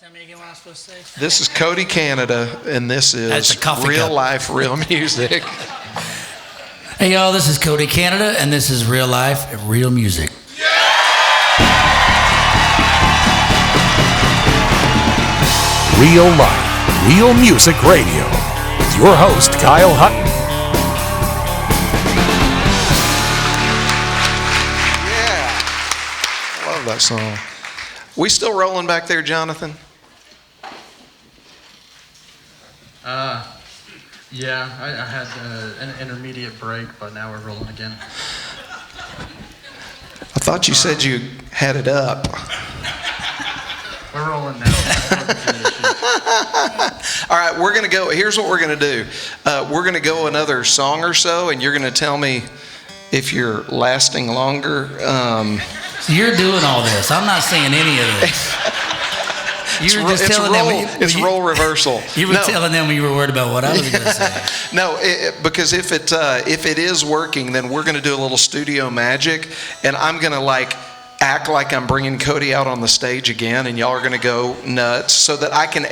Tell me again what I'm supposed to say. This is Cody, Canada, and this is Real Life, Real Music. Hey, y'all, this is Cody, Canada, and this is Real Life, Real Music. Real Life, Real Music Radio with your host, Kyle Hutton. Yeah. I love that song. We still rolling back there, Jonathan? Yeah, I had an intermediate break, but now we're rolling again. I thought you said you had it up. We're rolling now. All right, we're going to go. Here's what we're going to do. We're going to go another song or so, and you're going to tell me if you're lasting longer. So you're doing all this. I'm not saying any of this. You were just telling them. It's role reversal. You were telling them you were worried about what I was going to say. No, because if it is working, then we're going to do a little studio magic, and I'm going to act like I'm bringing Cody out on the stage again, and y'all are going to go nuts so that I can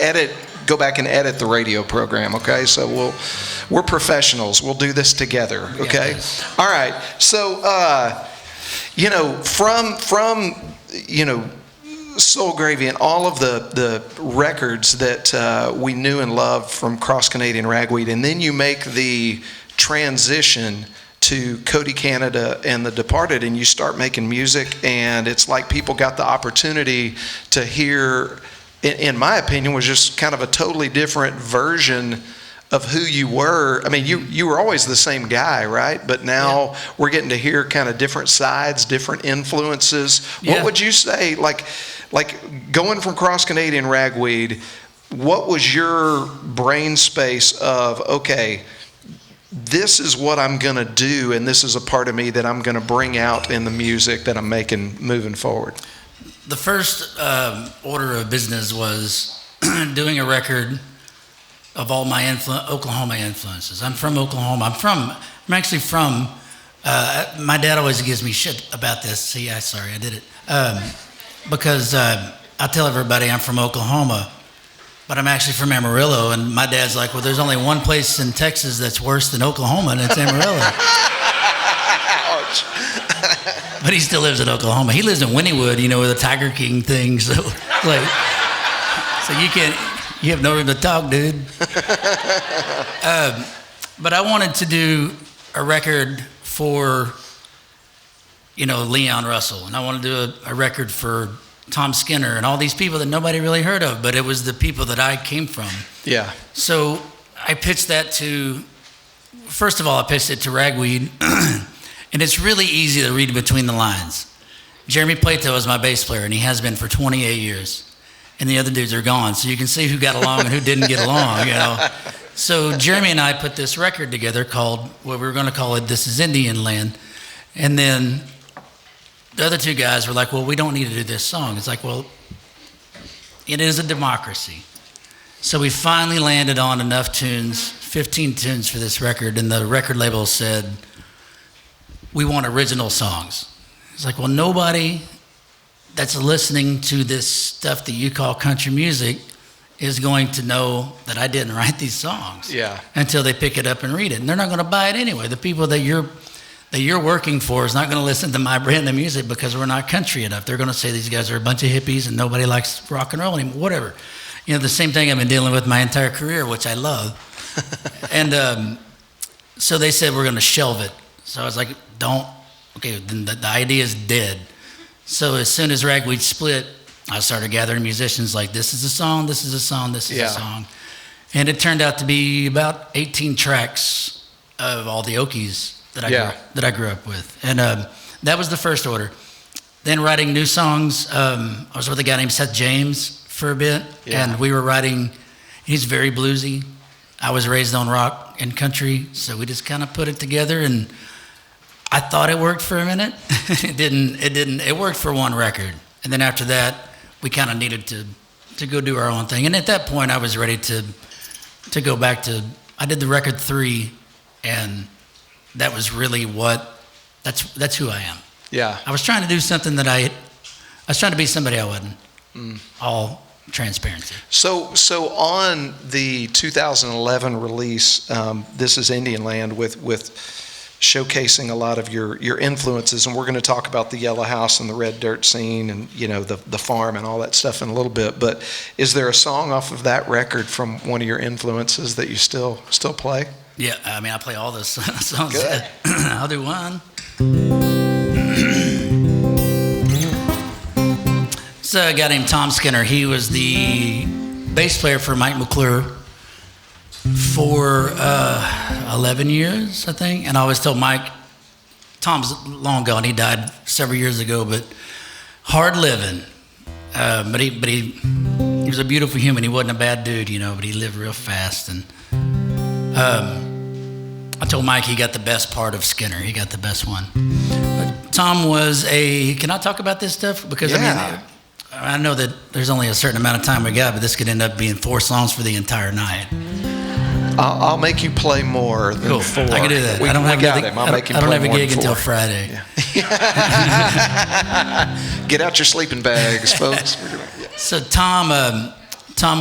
go back and edit the radio program. Okay, so we're professionals. We'll do this together. Okay, yes. All right. So from Soul Gravy and all of the records that we knew and loved from Cross Canadian Ragweed, and then you make the transition to Cody, Canada and The Departed, and you start making music, and it's like people got the opportunity to hear, in my opinion, was just kind of a totally different version of who you were. I mean, you were always the same guy, right? But now we're getting to hear kind of different sides, different influences. Yeah. What would you say, like going from Cross Canadian Ragweed, what was your brain space of, okay, this is what I'm going to do, and this is a part of me that I'm going to bring out in the music that I'm making moving forward? The first order of business was doing a record of all my Oklahoma influences. I'm from Oklahoma. I'm actually from, my dad always gives me shit about this. See, sorry, I did it. Because I tell everybody I'm from Oklahoma, but I'm actually from Amarillo, and my dad's like, well, there's only one place in Texas that's worse than Oklahoma, and it's Amarillo. Ouch. But he still lives in Oklahoma. He lives in Wynnewood, with the Tiger King thing, so you have no room to talk, dude. But I wanted to do a record for, Leon Russell, and I wanted to do a record for Tom Skinner and all these people that nobody really heard of, but it was the people that I came from. Yeah. So I pitched that first of all, I pitched it to Ragweed, and it's really easy to read between the lines. Jeremy Plato is my bass player, and he has been for 28 years. And the other dudes are gone, so you can see who got along and who didn't get along, So Jeremy and I put this record together called, what we were going to call it, This Is Indian Land. And then the other two guys were like, well, we don't need to do this song. It's like, well, it is a democracy. So we finally landed on enough tunes, 15 tunes for this record, and the record label said, we want original songs. It's like, well, nobody that's listening to this stuff that you call country music is going to know that I didn't write these songs until they pick it up and read it. And they're not going to buy it anyway. The people that you're working for is not going to listen to my brand of music because we're not country enough. They're going to say these guys are a bunch of hippies and nobody likes rock and roll anymore, whatever. The same thing I've been dealing with my entire career, which I love. And so they said, we're going to shelve it. So I was like, then the idea is dead. So as soon as Ragweed split, I started gathering musicians like, this is a song, this is a song, this is a song. And it turned out to be about 18 tracks of all the Okies that I grew up with. And that was the first order. Then writing new songs, I was with a guy named Seth James for a bit, and we were writing, he's very bluesy. I was raised on rock and country, so we just kind of put it together, and I thought it worked for a minute. It didn't. It worked for one record. And then after that, we kind of needed to go do our own thing. And at that point, I was ready to go back to, I did the record 3, and that was really that's who I am. Yeah. I was trying to do something I was trying to be somebody I wasn't. transparency. So on the 2011 release, This Is Indian Land, with showcasing a lot of your influences, and we're going to talk about the Yellow House and the Red Dirt scene and, you know, the farm and all that stuff in a little bit, but is there a song off of that record from one of your influences that you still play? Yeah, I mean, I play all those songs. Good. I'll do one. It's a guy named Tom Skinner. He was the bass player for Mike McClure for 11 years, I think. And I always told Mike, Tom's long gone. He died several years ago, but hard living. But he was a beautiful human. He wasn't a bad dude, you know, but he lived real fast. And I told Mike he got the best part of Skinner. He got the best one. But Tom was can I talk about this stuff? Because, yeah. I know that there's only a certain amount of time we got, but this could end up being 4 songs for the entire night. I'll make you play more than 4. I can do that. I don't have a gig until Friday. Yeah. Get out your sleeping bags, folks. So Tom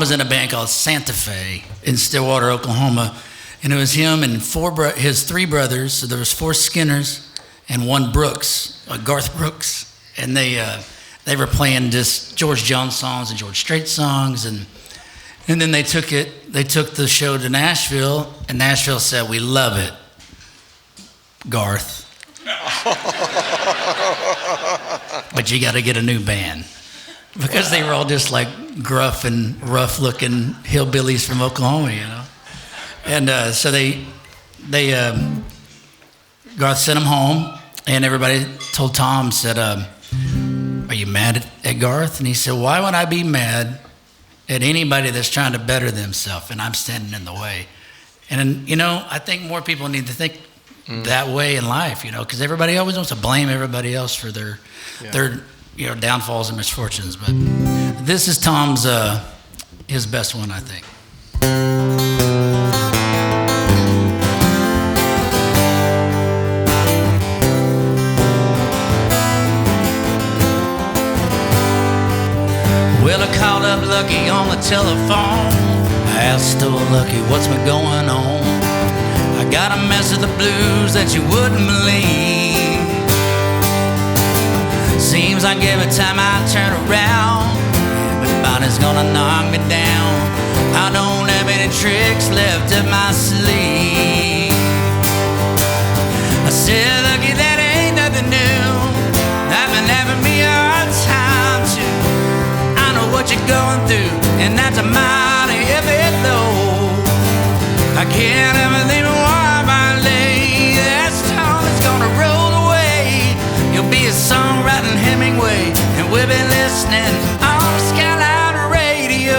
was in a band called Santa Fe in Stillwater, Oklahoma, and it was him and his 3 brothers. So there was 4 Skinners and 1 Brooks, Garth Brooks, and they were playing just George Jones songs and George Strait songs, and then they took the show to Nashville, and Nashville said, "We love it, Garth, but you got to get a new band," because they were all just like gruff and rough-looking hillbillies from Oklahoma, you know. And so Garth sent them home, and everybody told Tom, said, "Are you mad at Garth?" And he said, "Why would I be mad at anybody that's trying to better themselves, and I'm standing in the way?" And, you know, I think more people need to think that way in life, you know, because everybody always wants to blame everybody else for their you know, downfalls and misfortunes. But this is Tom's, his best one, I think. Well, I called up Lucky on the telephone. I asked old Lucky, what's been going on? I got a mess of the blues that you wouldn't believe. Seems like every time I turn around, everybody's gonna knock me down. I don't have any tricks left up my sleeve. I said, Lucky, that ain't nothing new. I've been having me a hard time too. What you're going through, and that's a mighty heavy load. I can't ever think of why my lay. That storm is gonna roll away. You'll be a songwriting Hemingway, and we'll be listening on the Skyline Radio.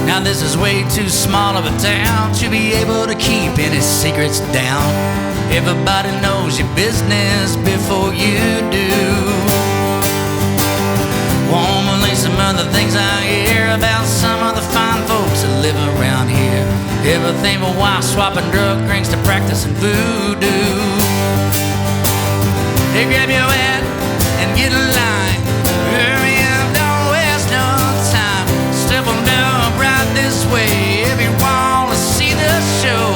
Now this is way too small of a town to be able to keep any secrets down. Everybody knows your business before you do. Won't believe some other things I hear about some of the fine folks that live around here. Everything from wife swapping drug drinks to practicing voodoo. They grab your hat and get in line. Hurry up, don't waste no time. Step on down right this way if you wanna see the show.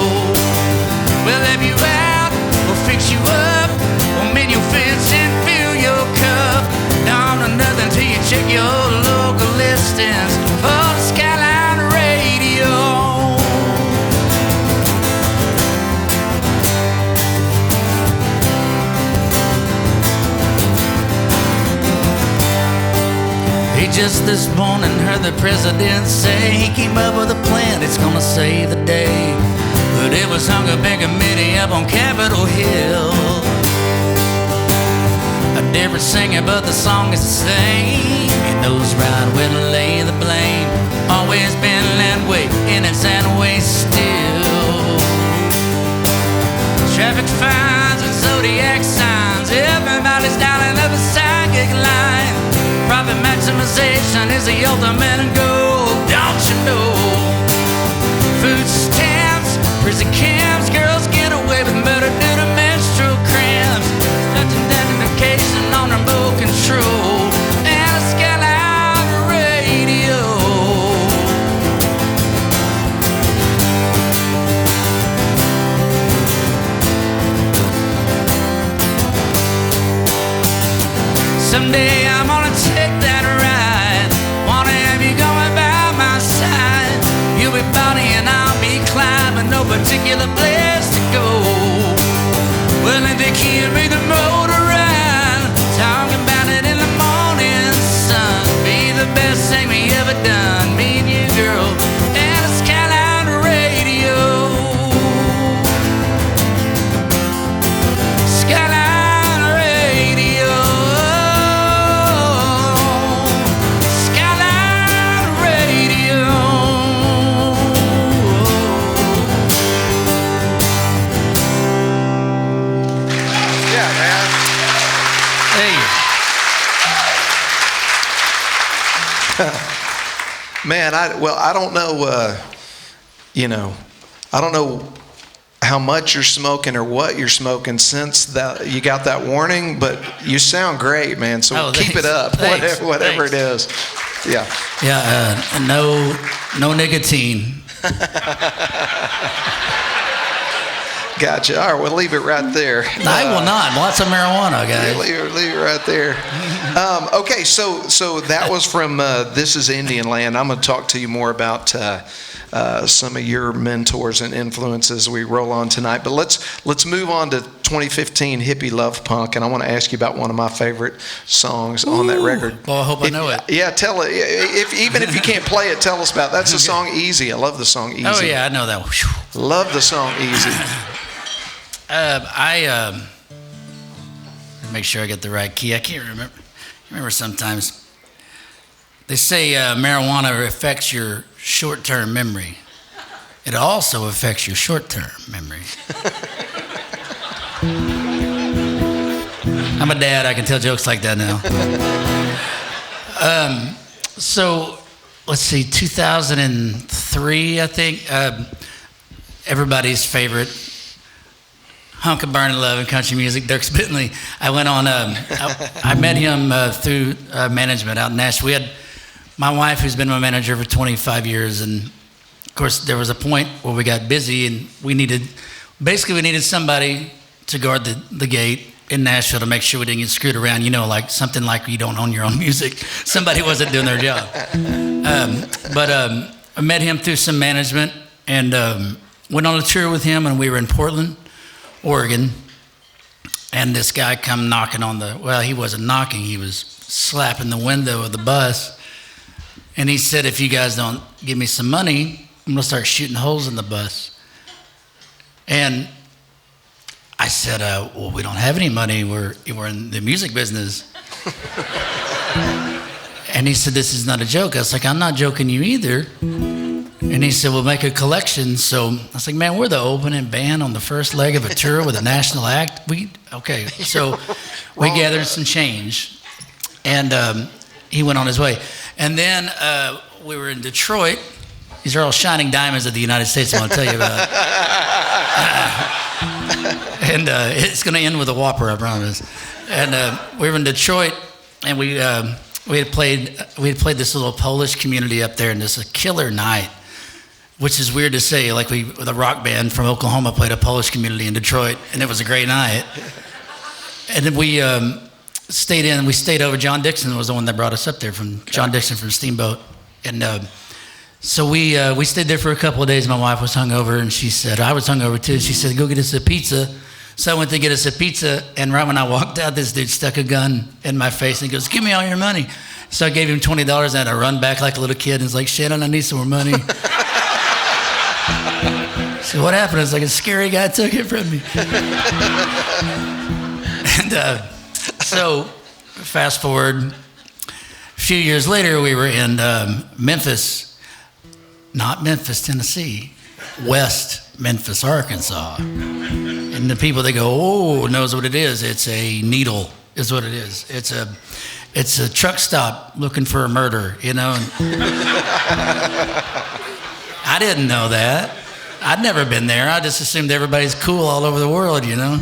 We'll have you out, we'll fix you up, we'll mend your fence and fill your cup. Don't know nothing till you check your local listings for the Skyline Radio. He just this morning heard the president say he came up with a plan that's gonna save the day. But it was Hunger Big Committee up on Capitol Hill. A different singer, but the song is the same. He knows right where to lay the blame. Always been that way, and it's that way still. Traffic fines and zodiac signs, everybody's dialing up a psychic line. Profit maximization is the ultimate goal, don't you know? Food stamps, Prison camps, girls get away with murder due to menstrual cramps. Such identification on remote control. And a skyline radio. Someday I'm gonna take that ride. Wanna have you going by my side. You'll be Bonnie and I'll be Clyde, but no particular place to go. Well, if they can't make the motor ride, talking about it in the morning sun. Be the best thing we ever done, me and you, girl, and a skyline radio. Skyline radio. Skyline radio. Yeah, man. Hey. Man, I don't know, I don't know how much you're smoking or what you're smoking since that you got that warning, but you sound great, man. So Oh, keep thanks. it up, Thanks. whatever Thanks. it is. Yeah. Yeah, no nicotine. Gotcha. All right, we'll leave it right there. I will not. Lots of marijuana, guys. Leave it right there. Okay, so that was from This Is Indian Land. I'm going to talk to you more about some of your mentors and influences as we roll on tonight. But let's move on to 2015 Hippie Love Punk, and I want to ask you about one of my favorite songs on that record. Well, I hope I know it. Yeah, tell it. Even if you can't play it, tell us about it. That's the song Easy. I love the song Easy. Oh, yeah, I know that one. Love the song Easy. Make sure I get the right key. I can't remember. Sometimes they say marijuana affects your short-term memory. It also affects your short-term memory. I'm a dad. I can tell jokes like that now. So let's see, 2003, I think. Everybody's favorite hunk of burning love in country music, Dierks Bentley. I went on, I met him through management out in Nashville. My wife, who's been my manager for 25 years, and of course there was a point where we got busy and we needed somebody to guard the gate in Nashville to make sure we didn't get screwed around, like something like you don't own your own music. Somebody wasn't doing their job. But I met him through some management and went on a tour with him, and we were in Portland, Oregon, and this guy come knocking on he wasn't knocking, he was slapping the window of the bus, and he said, if you guys don't give me some money, I'm gonna start shooting holes in the bus. And I said, well, we don't have any money, we're in the music business. And he said, this is not a joke. I was like, I'm not joking you either. And he said, we'll make a collection. So I was like, man, we're the opening band on the first leg of a tour with a national act. So we gathered some change, and he went on his way. And then we were in Detroit. These are all shining diamonds of the United States I want to tell you about. And it's going to end with a whopper, I promise. And we were in Detroit, and we had played this little Polish community up there, and this was a killer night. Which is weird to say, like the rock band from Oklahoma played a Polish community in Detroit, and it was a great night. And then we stayed over. John Dixon was the one that brought us up there, John Dixon from Steamboat. And so we stayed there for a couple of days. My wife was hungover, and she said, I was hungover too. She said, go get us a pizza. So I went to get us a pizza, and right when I walked out, this dude stuck a gun in my face, and he goes, give me all your money. So I gave him $20, and I had to run back like a little kid, and he's like, Shannon, I need some more money. So what happened is like a scary guy took it from me. And so fast forward, a few years later, we were in Memphis, not Memphis, Tennessee, West Memphis, Arkansas. And the people, they go, oh, knows what it is. It's a needle is what it is. It's a truck stop looking for a murder, And I didn't know that. I'd never been there. I just assumed everybody's cool all over the world, you know.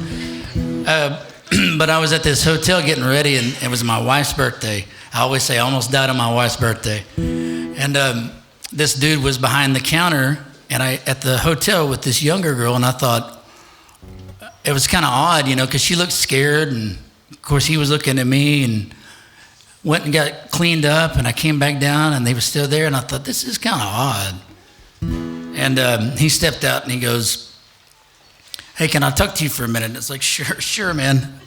But I was at this hotel getting ready, and it was my wife's birthday. I always say I almost died on my wife's birthday. And this dude was behind the counter at the hotel with this younger girl, and I thought it was kind of odd, you know, because she looked scared, and of course he was looking at me, and went and got cleaned up, and I came back down, and they were still there, and I thought, this is kind of odd. And he stepped out, and he goes, hey, can I talk to you for a minute? And it's like, sure, man.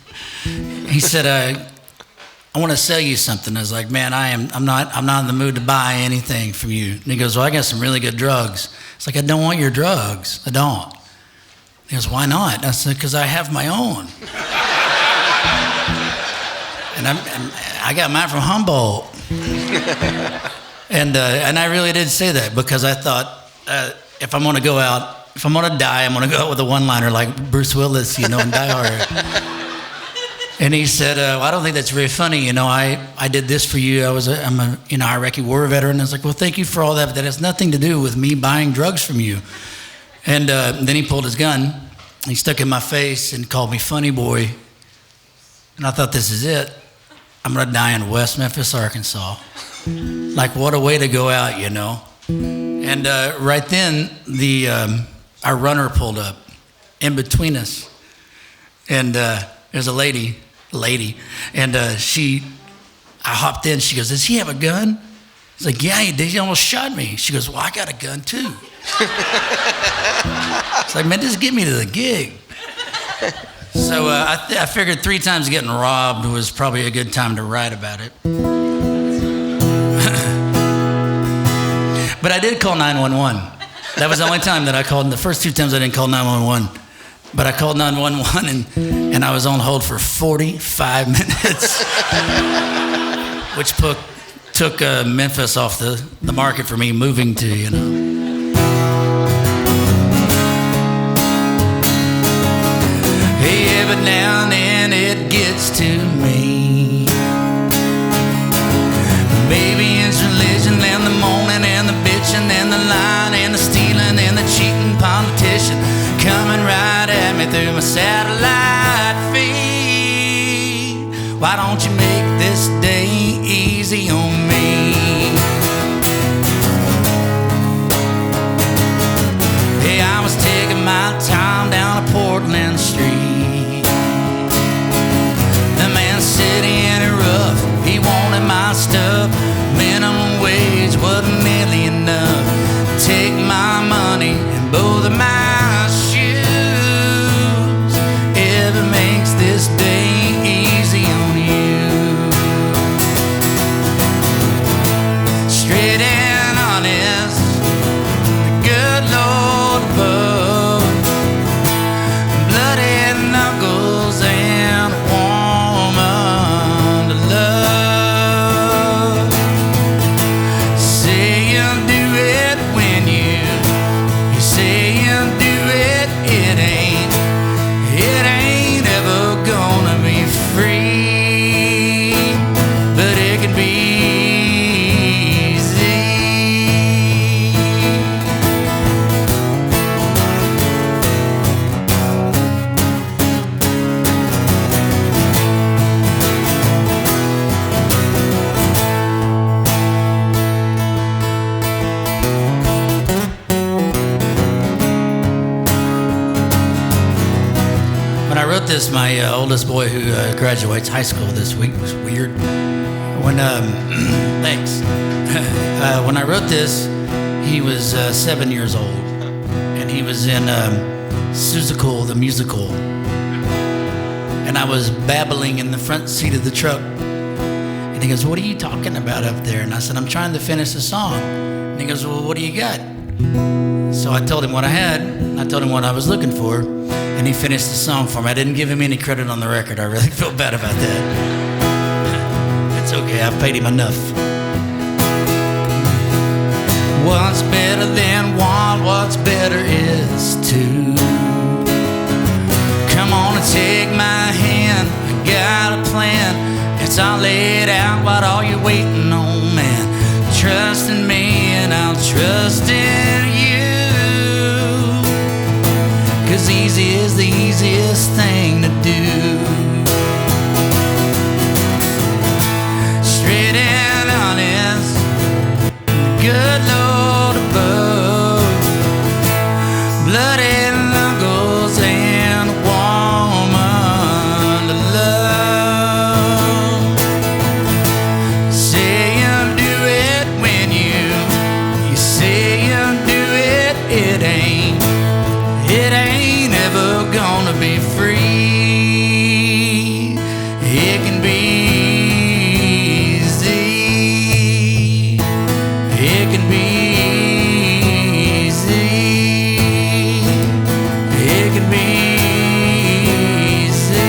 He said, I want to sell you something. I was like, man, I'm not in the mood to buy anything from you. And he goes, well, I got some really good drugs. It's like, I don't want your drugs. I don't. He goes, why not? I said, because I have my own. And I got mine from Humboldt. And I really did say that because I thought, if I'm going to go out, if I'm going to die, I'm going to go out with a one-liner like Bruce Willis, you know, in Die Hard. And he said, well, I don't think that's very funny. You know, I did this for you. I'm a Iraqi war veteran. I was like, well, thank you for all that, but that has nothing to do with me buying drugs from you. And then he pulled his gun. He stuck it in my face and called me funny boy. And I thought, this is it. I'm going to die in West Memphis, Arkansas. Like, what a way to go out, you know. And right then, our runner pulled up in between us. And there's a lady, and I hopped in. She goes, does he have a gun? I was like, yeah, he did. He almost shot me. She goes, well, I got a gun too. It's like, man, just get me to the gig. So I figured 3 times getting robbed was probably a good time to write about it. But I did call 911. That was the only time that I called. The first 2 times I didn't call 911. But I called 911 and I was on hold for 45 minutes, which took Memphis off the market for me moving to, you know. Hey, every now and then it gets to me. Maybe it's religion and the moaning and the bitching and the lying and the stealing and the cheating politician coming right at me through my satellite feed. Why don't you make this day easy on me? Hey, I was taking my time down a Portland street. The man said he ain't rough, he wanted my stuff. Minimum wage wasn't nearly enough. Take my money and both of my shoes. If it makes this day easy on you. Straight and honest, the good Lord above. Bloody knuckles and a woman to love. Say you'll do it when you say you'll do it. It ain't ever gonna be free, but it can be easy. When I wrote this, my oldest boy who graduates high school this week was weird. When thanks. When I wrote this, he was 7 years old, and he was in Seussical the musical. And I was babbling in the front seat of the truck, and he goes, "What are you talking about up there?" And I said, "I'm trying to finish the song." And he goes, "Well, what do you got?" So I told him what I had. I told him what I was looking for, and he finished the song for me. I didn't give him any credit on the record. I really feel bad about that. It's okay, I've paid him enough. What's better than one? What's better is two. Come on and take my hand. I got a plan. It's all laid out. What are you waiting on, man? Trust in me and I'll trust in you. 'cause easy is the easiest thing to do. Straight and honest, good Lord above, bloody knuckles and a woman to love. Say you'll do it when you say you'll do it, it ain't ever gonna be free. It can be easy. It can be easy. It can be easy.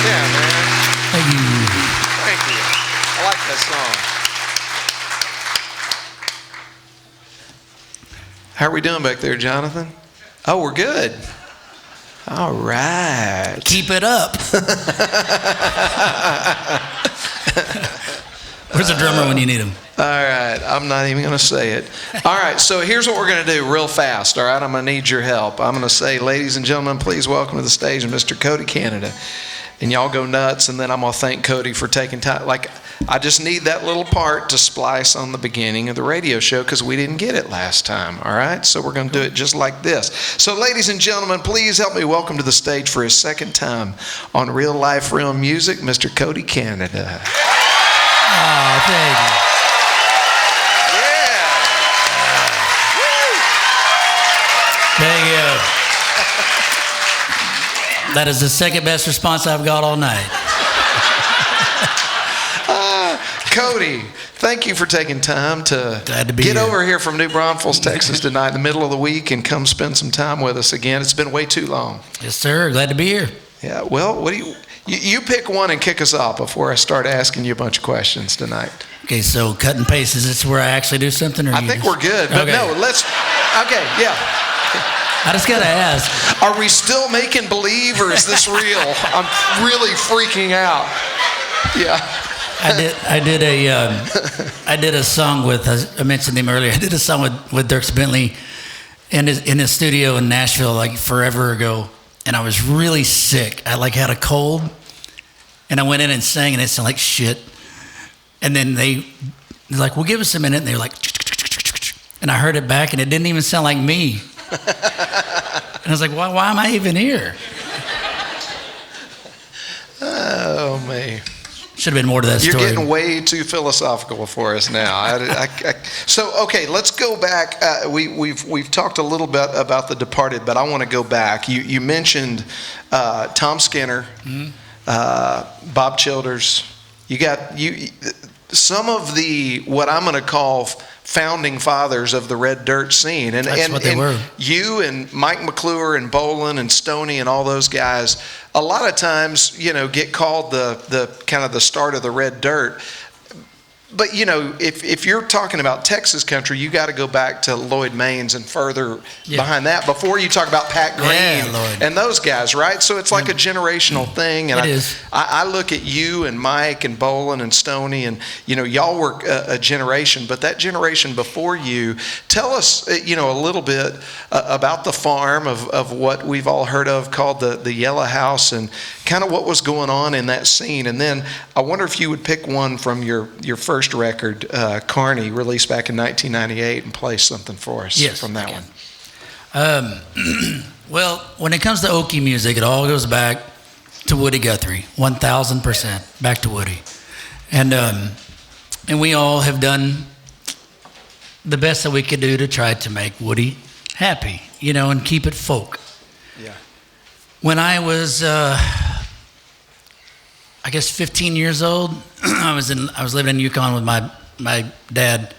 Yeah, man. Thank you. Thank you. I like that song. How are we doing back there, Jonathan? Oh, we're good. All right. Keep it up. Where's the drummer when you need him? All right, I'm not even going to say it. All right, so here's what we're going to do real fast, all right? I'm going to need your help. I'm going to say, ladies and gentlemen, please welcome to the stage Mr. Cody Canada. And y'all go nuts, and then I'm going to thank Cody for taking time. Like, I just need that little part to splice on the beginning of the radio show because we didn't get it last time, all right? So we're going to do it just like this. So, ladies and gentlemen, please help me welcome to the stage for his second time on Real Life, Real Music, Mr. Cody Canada. Oh, thank you. Thank you. That is the second best response I've got all night. Cody, thank you for taking time to be get here. over here from New Braunfels, Texas tonight in the middle of the week and come spend some time with us again. It's been way too long. Yes, sir. Glad to be here. Yeah, well, what do you pick one and kick us off before I start asking you a bunch of questions tonight. Okay, so cut and paste. Is this where I actually do something? Or I think we're good, but okay. no, okay, yeah. I just got to ask. Are we still making believe or is this real? I'm really freaking out. Yeah. I did a song with, I mentioned him earlier, I did a song with Dierks Bentley in his studio in Nashville like forever ago, and I was really sick. I had a cold, and I went in and sang, and it sounded like shit. And then they're like, well, give us a minute, and they were like, and I heard it back, and it didn't even sound like me. And I was like, why am I even here? Oh, man. Should have been more to that story. You're getting way too philosophical for us now. So, okay, let's go back. We've talked a little bit about The Departed, but I want to go back. You mentioned Tom Skinner, Bob Childers. You got some of the what I'm going to call founding fathers of the Red Dirt scene, and what they were. You and Mike McClure and Bolin and Stoney and all those guys, a lot of times, get called the kind of the start of the Red Dirt. But if you're talking about Texas country, you got to go back to Lloyd Maines and further behind that before you talk about Pat Green and those guys, right? So it's like a generational thing. And it is. I look at you and Mike and Bolin and Stoney, and y'all were a generation, but that generation before you, tell us a little bit about the farm of what we've all heard of called the Yellow House, and kind of what was going on in that scene. And then I wonder if you would pick one from your first record, Carney, released back in 1998, and play something for us from that one. Well, when it comes to Okie music, it all goes back to Woody Guthrie, 1,000% back to Woody. And we all have done the best that we could do to try to make Woody happy, and keep it folk. Yeah. When I was, 15 years old, I was living in Yukon with my dad,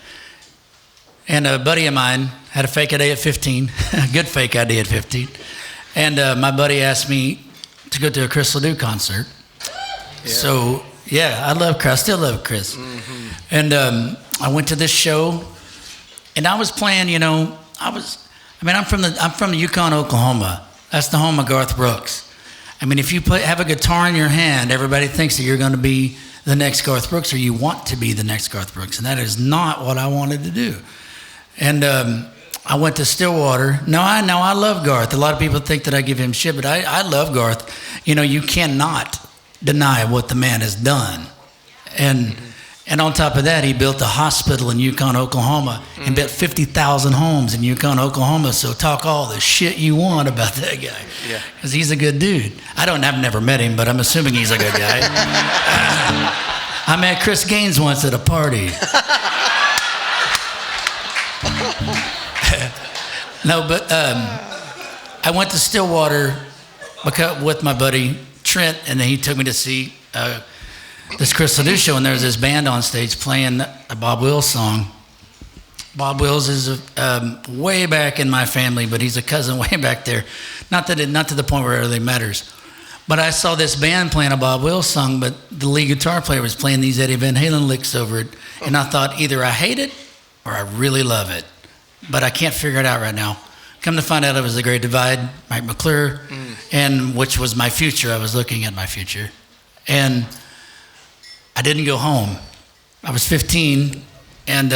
and a buddy of mine had a fake ID at 15, a good fake ID at 15, and my buddy asked me to go to a Chris Ledoux concert. Yeah. So I love Chris, I still love Chris, and I went to this show, and I was playing. I'm from the Yukon, Oklahoma. That's the home of Garth Brooks. I mean, if you have a guitar in your hand, everybody thinks that you're going to be the next Garth Brooks, or you want to be the next Garth Brooks, and that is not what I wanted to do. And I went to Stillwater. I love Garth. A lot of people think that I give him shit, but I love Garth. You know, you cannot deny what the man has done. And on top of that, he built a hospital in Yukon, Oklahoma, and built 50,000 homes in Yukon, Oklahoma. So talk all the shit you want about that guy, because he's a good dude. I've never met him, but I'm assuming he's a good guy. I met Chris Gaines once at a party. No, but I went to Stillwater with my buddy Trent, and then he took me to see this Chris Ledoux show, and there was this band on stage playing a Bob Wills song. Bob Wills is way back in my family, but he's a cousin way back there. Not to the point where it really matters. But I saw this band playing a Bob Wills song, but the lead guitar player was playing these Eddie Van Halen licks over it, and I thought either I hate it or I really love it, but I can't figure it out right now. Come to find out, it was The Great Divide, Mike McClure, and which was my future. I was looking at my future, and I didn't go home. I was 15, and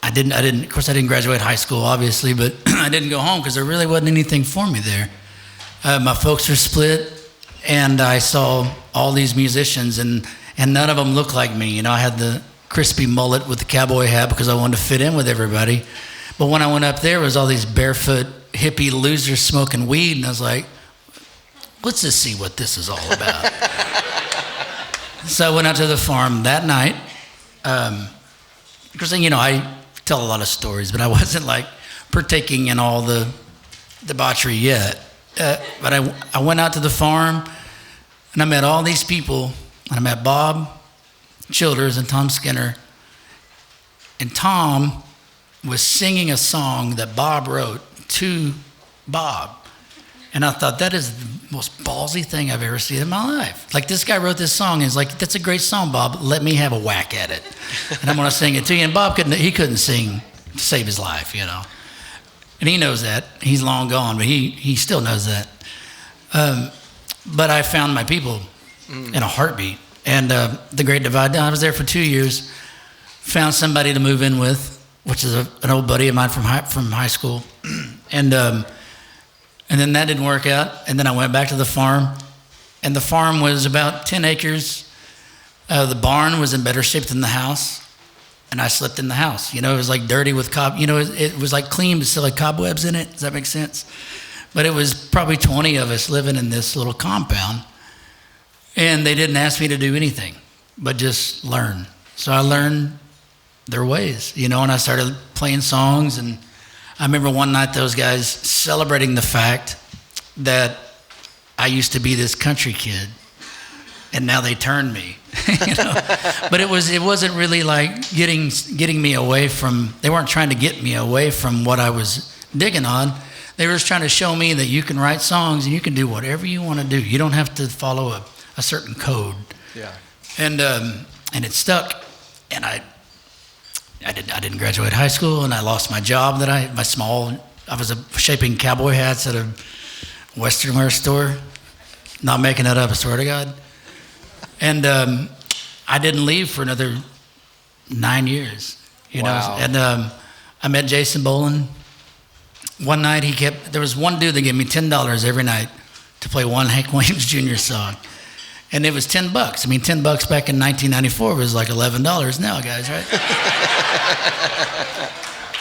I didn't. Of course, I didn't graduate high school, obviously, but I didn't go home because there really wasn't anything for me there. My folks were split, and I saw all these musicians, and none of them looked like me. You know, I had the crispy mullet with the cowboy hat because I wanted to fit in with everybody. But when I went up there, it was all these barefoot hippie losers smoking weed, and I was like, let's just see what this is all about. So I went out to the farm that night. Because, you know, I tell a lot of stories, but I wasn't like partaking in all the debauchery yet. But I went out to the farm, and I met all these people. And I met Bob Childers and Tom Skinner. And Tom was singing a song that Bob wrote to Bob. And I thought, that is the most ballsy thing I've ever seen in my life. Like, this guy wrote this song, and he's like, that's a great song, Bob. Let me have a whack at it. And I'm going to sing it to you. And Bob couldn't sing to save his life, you know. And he knows that. He's long gone, but he still knows that. But I found my people in a heartbeat. And The Great Divide, I was there for 2 years. Found somebody to move in with, which is an old buddy of mine from high school. And then that didn't work out. And then I went back to the farm. And the farm was about 10 acres. The barn was in better shape than the house. And I slept in the house. You know, it was like dirty with it was like clean, but still like cobwebs in it. Does that make sense? But it was probably 20 of us living in this little compound. And they didn't ask me to do anything, but just learn. So I learned their ways, you know, and I started playing songs. And I remember one night those guys celebrating the fact that I used to be this country kid, and now they turned me. You know? But it wasn't really like getting me away from. They weren't trying to get me away from what I was digging on. They were just trying to show me that you can write songs and you can do whatever you want to do. You don't have to follow a certain code. Yeah. And it stuck. And I didn't graduate high school, and I lost my job I was shaping cowboy hats at a Western wear store. Not making that up, I swear to God. And I didn't leave for another 9 years, you know. And I met Jason Boland. One night there was one dude that gave me $10 every night to play one Hank Williams Jr. song. And it was $10. I mean, $10 back in 1994 was like $11 now, guys, right?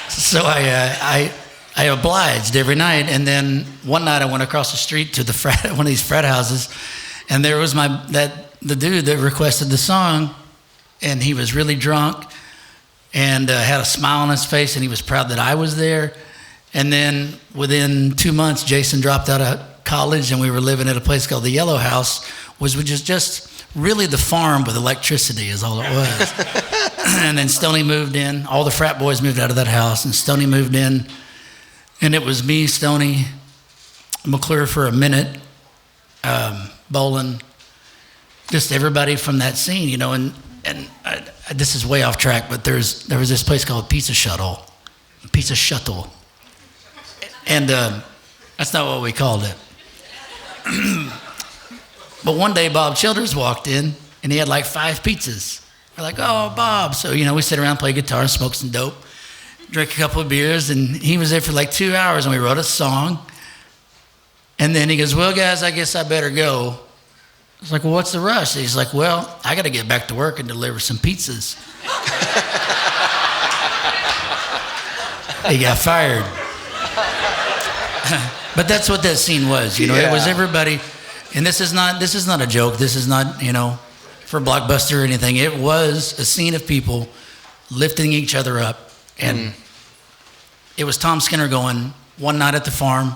So I obliged every night. And then one night I went across the street to one of these frat houses, and there was the dude that requested the song, and he was really drunk and had a smile on his face, and he was proud that I was there. And then within 2 months, Jason dropped out of college, and we were living at a place called the Yellow House, which was just really the farm with electricity is all it was. And then Stoney moved in. All the frat boys moved out of that house, and Stoney moved in. And it was me, Stoney, McClure for a minute, Boland, just everybody from that scene, you know. And this is way off track, but there was this place called Pizza Shuttle. And that's not what we called it. But one day Bob Childers walked in and he had like 5 pizzas. We're like, oh, Bob. So, we sit around, play guitar, smoke some dope, drink a couple of beers, and he was there for like 2 hours and we wrote a song. And then he goes, well, guys, I guess I better go. I was like, well, what's the rush? He's like, well, I got to get back to work and deliver some pizzas. He got fired. But that's what that scene was, It was everybody, and this is not a joke. This is not, for Blockbuster or anything. It was a scene of people lifting each other up, and it was Tom Skinner going one night at the farm.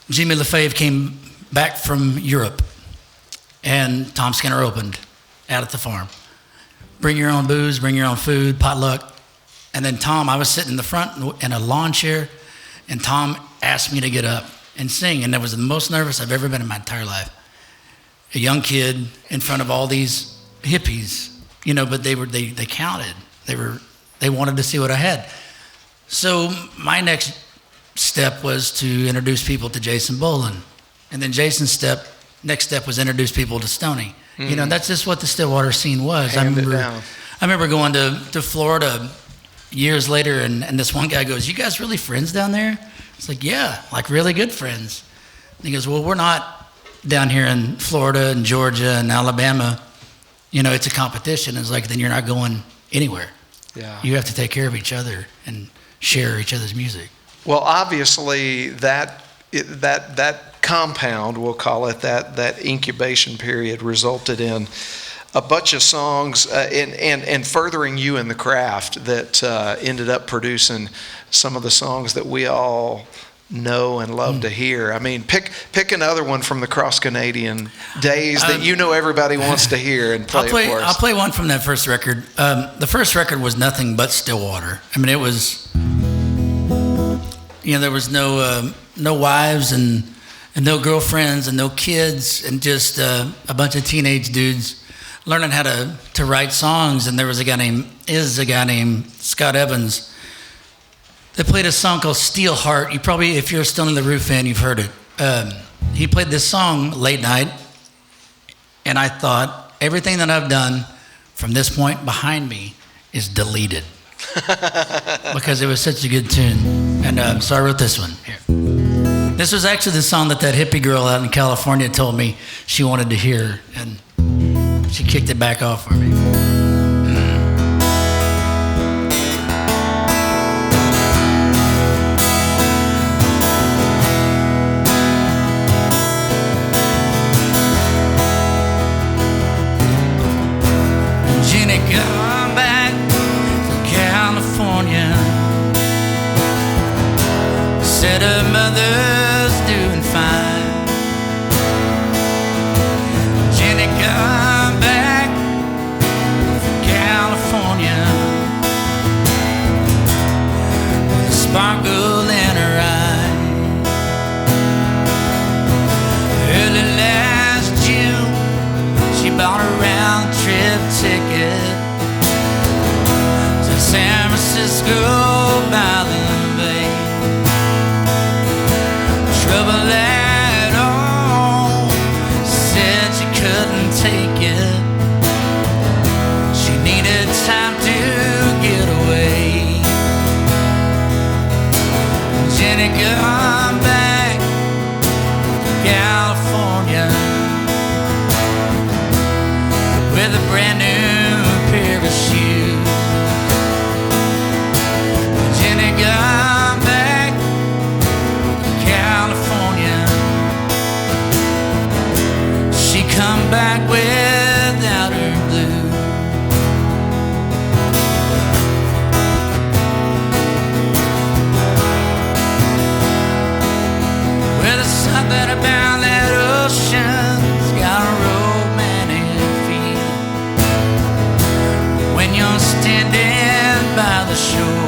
Jimmy LaFave came back from Europe, and Tom Skinner opened out at the farm. Bring your own booze, bring your own food, potluck. And then I was sitting in the front in a lawn chair, and Tom asked me to get up and sing, and that was the most nervous I've ever been in my entire life. A young kid in front of all these hippies, but they counted. They wanted to see what I had. So my next step was to introduce people to Jason Boland, and then Jason's next step was introduce people to Stoney. That's just what the Stillwater scene was. I remember going to Florida years later, and this one guy goes, you guys really friends down there? It's like, yeah, like really good friends. And he goes, well, we're not down here in Florida and Georgia and Alabama. It's a competition. It's like, then you're not going anywhere. Yeah. You have to take care of each other and share each other's music. Well, obviously that compound, we'll call it that incubation period, resulted in a bunch of songs and furthering you in the craft that ended up producing some of the songs that we all know and love to hear. I mean, pick another one from the Cross-Canadian days that everybody wants to hear and play for us. I'll play one from that first record. The first record was nothing but Stillwater. I mean, it was, there was no wives and no girlfriends and no kids and just a bunch of teenage dudes learning how to write songs. And there was a guy named Scott Evans that played a song called Steel Heart. You probably, if you're a Stone in the Roof fan, you've heard it. He played this song late night, and I thought, everything that I've done from this point behind me is deleted because it was such a good tune. And so I wrote this one here. This was actually the song that hippie girl out in California told me she wanted to hear, and she kicked it back off for me. Jenny come back from California, said her mother's doing fine. Jenny come back from California with a sparkle in her eye. Early last June she bought a round trip ticket to San Francisco by the bay. Trouble at all, said she couldn't take it. She needed time to get away. Jenny come back to California with a brand new pair of shoes. Jenny come back to California. She come back without her blue. Well, there's something about that ocean's got a romantic feel when you're standing by the shore.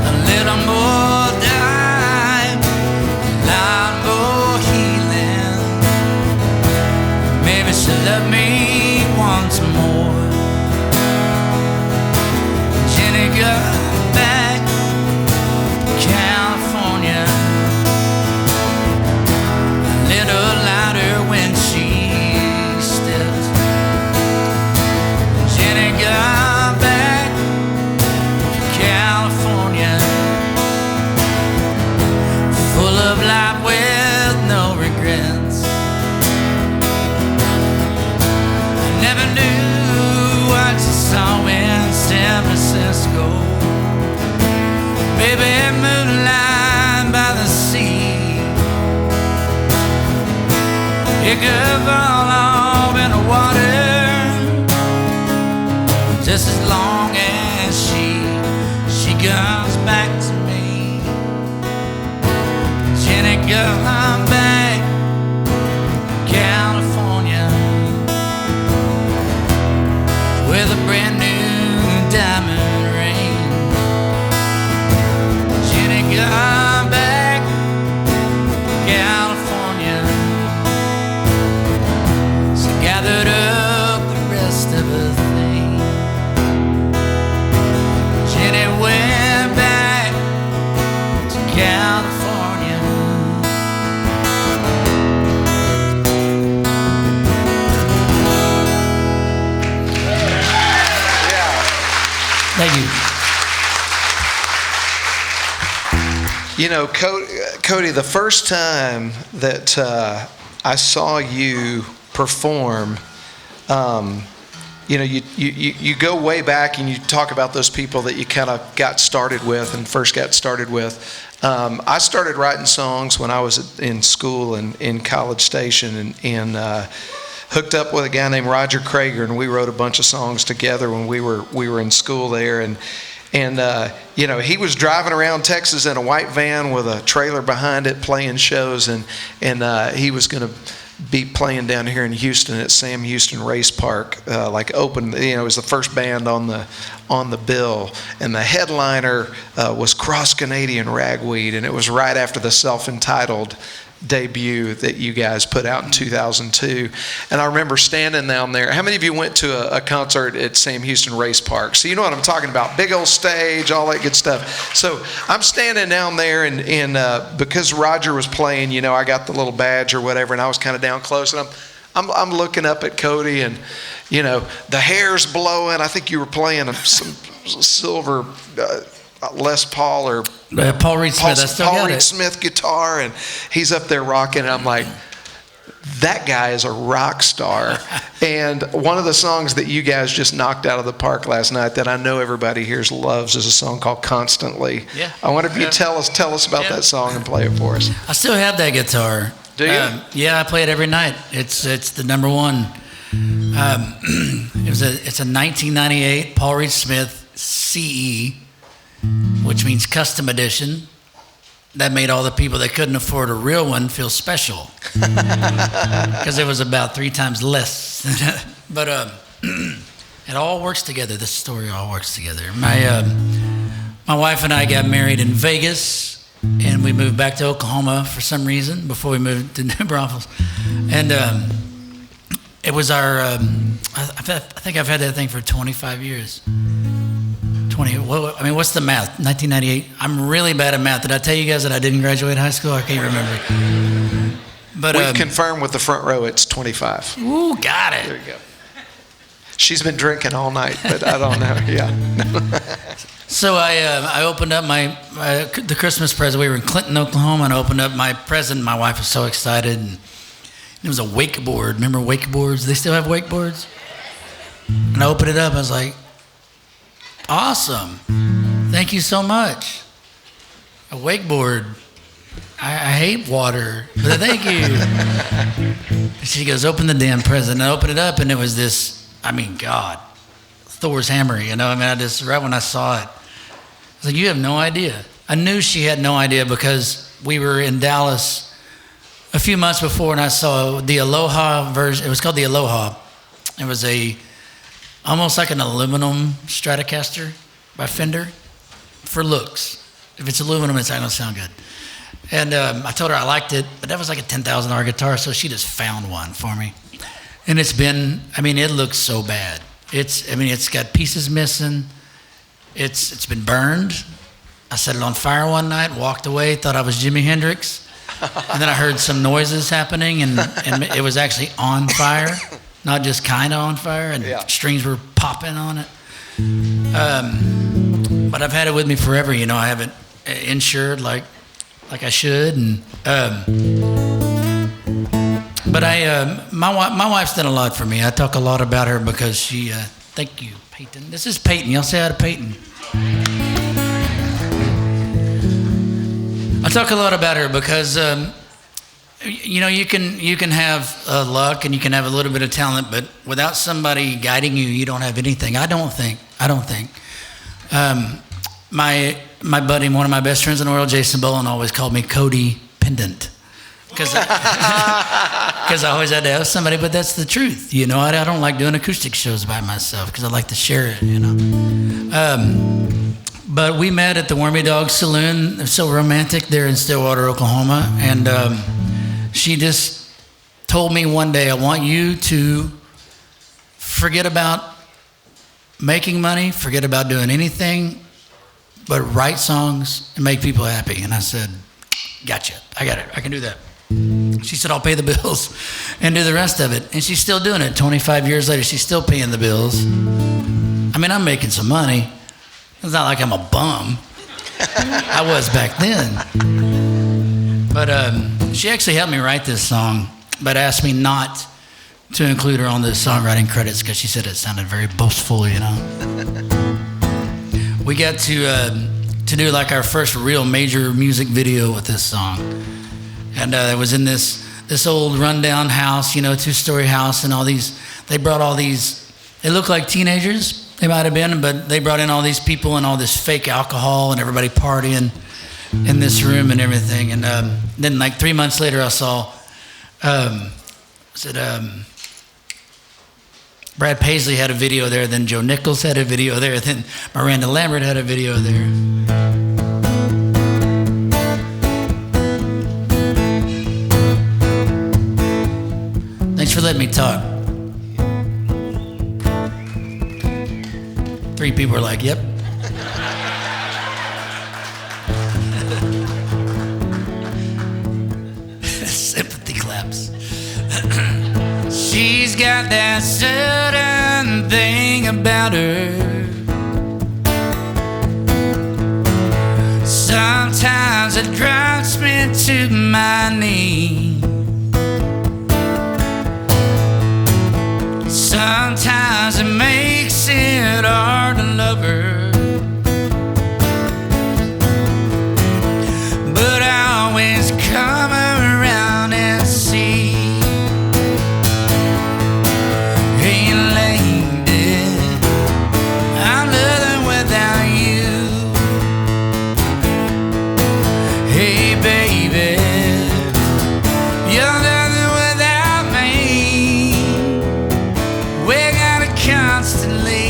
A little more dive, a lot more healing. It could fall off in the water just as long as she comes back to me. Jenny, come back, California, with a brand new diamond ring. Jenny, come back, California. She gathered up the rest of her things. Jenny went back to California. Thank you. You know, Cody, the first time that I saw you perform, you know, you go way back and you talk about those people that you kind of got started with and first got started with. I started writing songs when I was in school and in College Station, and hooked up with a guy named Roger Krager, and we wrote a bunch of songs together when we were in school there. And you know, he was driving around Texas in a white van with a trailer behind it playing shows, and he was going to be playing down here in Houston at Sam Houston Race Park, like open. You know, it was the first band on the bill, and the headliner was Cross Canadian Ragweed, and it was right after the self-entitled debut that you guys put out in 2002. And I remember standing down there. How many of you went to a concert at Sam Houston Race Park? So you know what I'm talking about. Big old stage, all that good stuff. So I'm standing down there, and because Roger was playing, you know, I got the little badge or whatever, and I was kind of down close, and I'm looking up at Cody, and you know, the hair's blowing. I think you were playing some silver Les Paul or Paul Reed Smith. Paul Reed Smith guitar, and he's up there rocking, and I'm like, that guy is a rock star. And one of the songs that you guys just knocked out of the park last night that I know everybody here loves is a song called Constantly. Yeah. I wonder if you tell us about that song and play it for us. I still have that guitar. Do you? Yeah, I play it every night. It's the number one. It's a 1998 Paul Reed Smith CE, which means custom edition. That made all the people that couldn't afford a real one feel special, because it was about 3 times less. But it all works together. This story all works together. My wife and I got married in Vegas, and we moved back to Oklahoma for some reason before we moved to New Braunfels. And it was our, I think I've had that thing for 25 years. Well, I mean, what's the math? 1998. I'm really bad at math. Did I tell you guys that I didn't graduate high school? I can't remember. But we've confirmed with the front row it's 25. Ooh, got it. There you go. She's been drinking all night, but I don't know. Yeah. So I opened up the Christmas present. We were in Clinton, Oklahoma, and I opened up my present. My wife was so excited. And it was a wakeboard. Remember wakeboards? They still have wakeboards? And I opened it up. I was like, awesome. Thank you so much. A wakeboard. I hate water, but thank you. She goes, open the damn present. And I opened it up, and it was this, I mean, God, Thor's hammer, you know? I mean, right when I saw it, I was like, you have no idea. I knew she had no idea because we were in Dallas a few months before, and I saw the Aloha version. It was called the Aloha. It was almost like an aluminum Stratocaster by Fender for looks. If it's aluminum, it's not going to sound good. And I told her I liked it, but that was like a $10,000 guitar, so she just found one for me. And it's been, I mean, it looks so bad. It's got pieces missing. It's been burned. I set it on fire one night, walked away, thought I was Jimi Hendrix. And then I heard some noises happening, and it was actually on fire. Not just kind of on fire, and strings were popping on it. But I've had it with me forever. You know, I have it insured like I should. And but my wife's done a lot for me. I talk a lot about her because she. Thank you, Peyton. This is Peyton. Y'all say hi to Peyton. I talk a lot about her because You know, you can have luck and you can have a little bit of talent, but without somebody guiding you, you don't have anything. I don't think. My buddy, one of my best friends in the world, Jason Bowen, always called me Cody Pendant. Because I always had to have somebody, but that's the truth. You know, I don't like doing acoustic shows by myself because I like to share it, you know. But we met at the Wormy Dog Saloon. They're so romantic there in Stillwater, Oklahoma. And she just told me one day, I want you to forget about making money, forget about doing anything, but write songs and make people happy. And I said, gotcha, I got it, I can do that. She said, I'll pay the bills and do the rest of it. And she's still doing it. 25 years later, she's still paying the bills. I mean, I'm making some money. It's not like I'm a bum. I was back then. But she actually helped me write this song, but asked me not to include her on the songwriting credits because she said it sounded very boastful, you know. We got to do like our first real major music video with this song. And it was in this old rundown house, you know, 2-story house, and they brought all these, they looked like teenagers. They might have been, but they brought in all these people and all this fake alcohol and everybody partying in this room and everything. And then like 3 months later, I saw, Brad Paisley had a video there, then Joe Nichols had a video there, then Miranda Lambert had a video there. Thanks for letting me talk. 3 people were like, yep. Sympathy claps. She's got that certain thing about her. Sometimes it drives me to my knees. Sometimes it makes it hard to love her, but I always come around and see. Hey lady, I'm nothing without you. Hey baby, you're nothing without me. We got it constantly.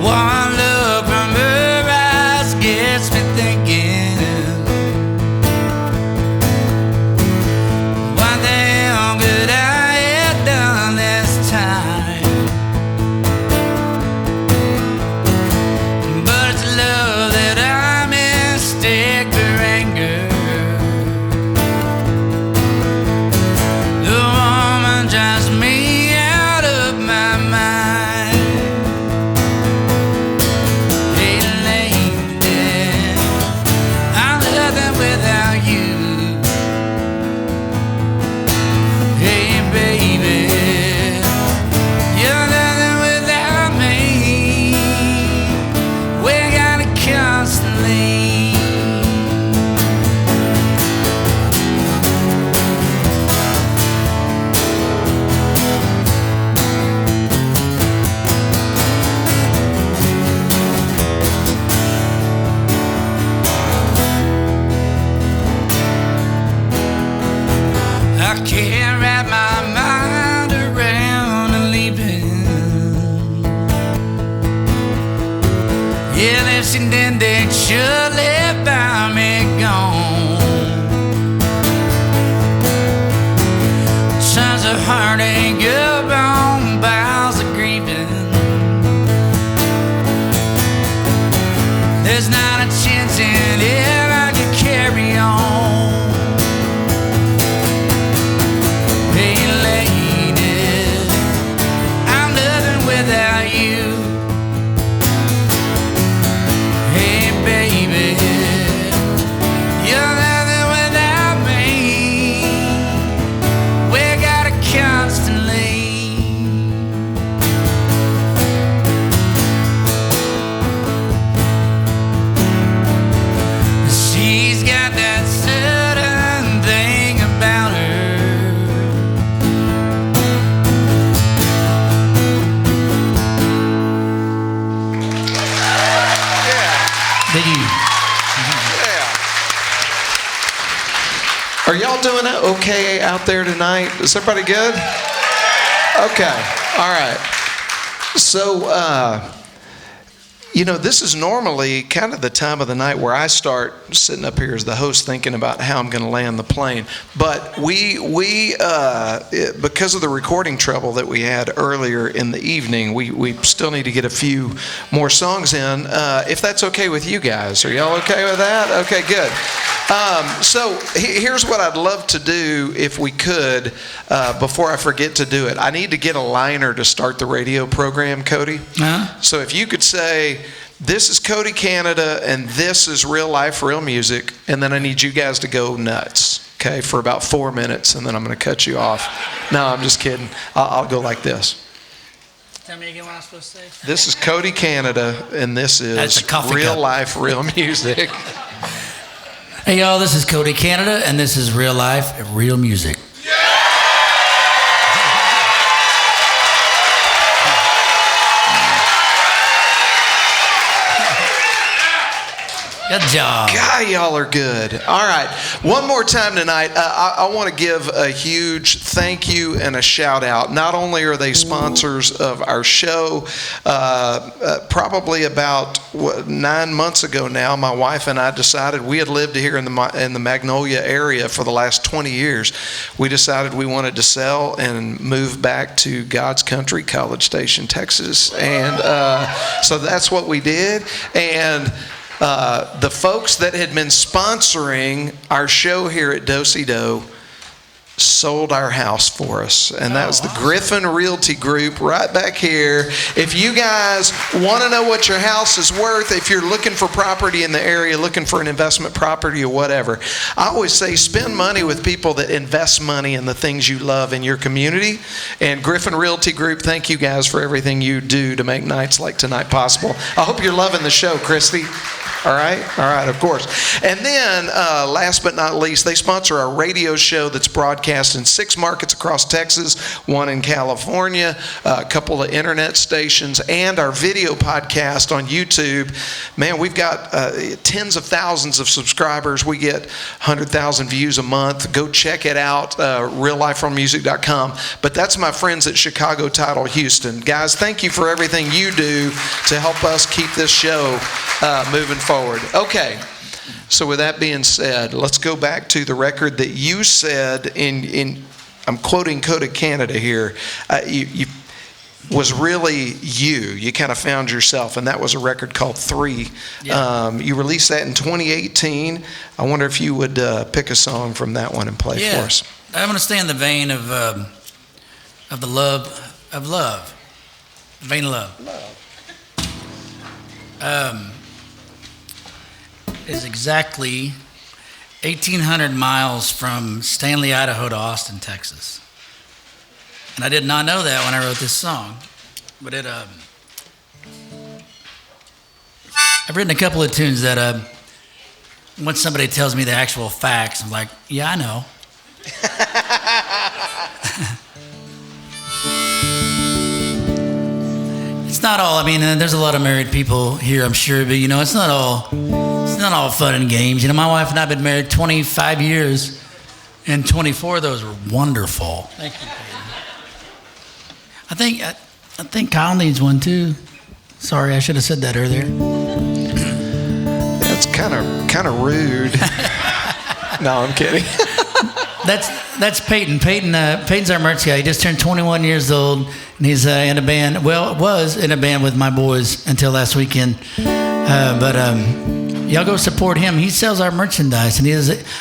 One look from her eyes gets me thinking, what the hell could I have done this time? But it's love that I mistake for anger. The woman drives me out of my mind. Hey lady, I'm nothing without you. Hey baby, you're nothing without me. We got it constantly. I can't wrap my mind around leaving. Yeah, if she did, they surely found me gone. Sons of heartache up on piles of grieving. There's not a chance in it I could carry on. Hey lady, I'm nothing without you. Hey baby, Are y'all doing okay out there tonight? Is everybody good? Okay. All right. So, this is normally kind of the time of the night where I start sitting up here as the host thinking about how I'm going to land the plane. But we because of the recording trouble that we had earlier in the evening, we still need to get a few more songs in. If that's okay with you guys. Are y'all okay with that? Okay, good. So here's what I'd love to do if we could, before I forget to do it. I need to get a liner to start the radio program, Cody. Uh-huh. So if you could say, this is Cody Canada, and this is Real Life, Real Music, and then I need you guys to go nuts, okay, for about 4 minutes, and then I'm going to cut you off. No, I'm just kidding. I'll go like this. Tell me again what I'm supposed to say. This is Cody Canada, and this is Real Life, Real Music. Hey, y'all, this is Cody Canada, and this is Real Life, Real Music. Good job. God, y'all are good. All right. One more time tonight, I want to give a huge thank you and a shout out. Not only are they sponsors of our show, probably about 9 months ago now, my wife and I decided we had lived here in the Magnolia area for the last 20 years. We decided we wanted to sell and move back to God's country, College Station, Texas. And so that's what we did. And the folks that had been sponsoring our show here at Do-Si-Do sold our house for us. And that was the Griffin Realty Group right back here. If you guys want to know what your house is worth, if you're looking for property in the area, looking for an investment property or whatever, I always say spend money with people that invest money in the things you love in your community. And Griffin Realty Group, thank you guys for everything you do to make nights like tonight possible. I hope you're loving the show, Christy. All right, of course. And then, last but not least, they sponsor our radio show that's broadcast in 6 markets across Texas, 1 in California, a couple of internet stations, and our video podcast on YouTube. Man, we've got tens of thousands of subscribers. We get 100,000 views a month. Go check it out, realliferealmusic.com. But that's my friends at Chicago Title Houston. Guys, thank you for everything you do to help us keep this show moving forward. Okay, so with that being said, let's go back to the record that you said in I'm quoting Cody Canada here, you was really you kind of found yourself, and that was a record called 3. Yeah. You released that in 2018. I wonder if you would pick a song from that one and play for us. I'm going to stay in the vein of the love, vein of love. Is exactly 1,800 miles from Stanley, Idaho to Austin, Texas. And I did not know that when I wrote this song. But I've written a couple of tunes that once somebody tells me the actual facts, I'm like, yeah, I know. It's not all, I mean, there's a lot of married people here, I'm sure, but it's not all fun and games. My wife and I have been married 25 years, and 24 of those were wonderful. Thank you, Peyton. I think Kyle needs one too. Sorry, I should have said that earlier. That's kind of rude. No, I'm kidding. That's Peyton. Peyton's our merch guy. He just turned 21 years old, and he's in a band. Well, was in a band with my boys until last weekend. But y'all go support him. He sells our merchandise, and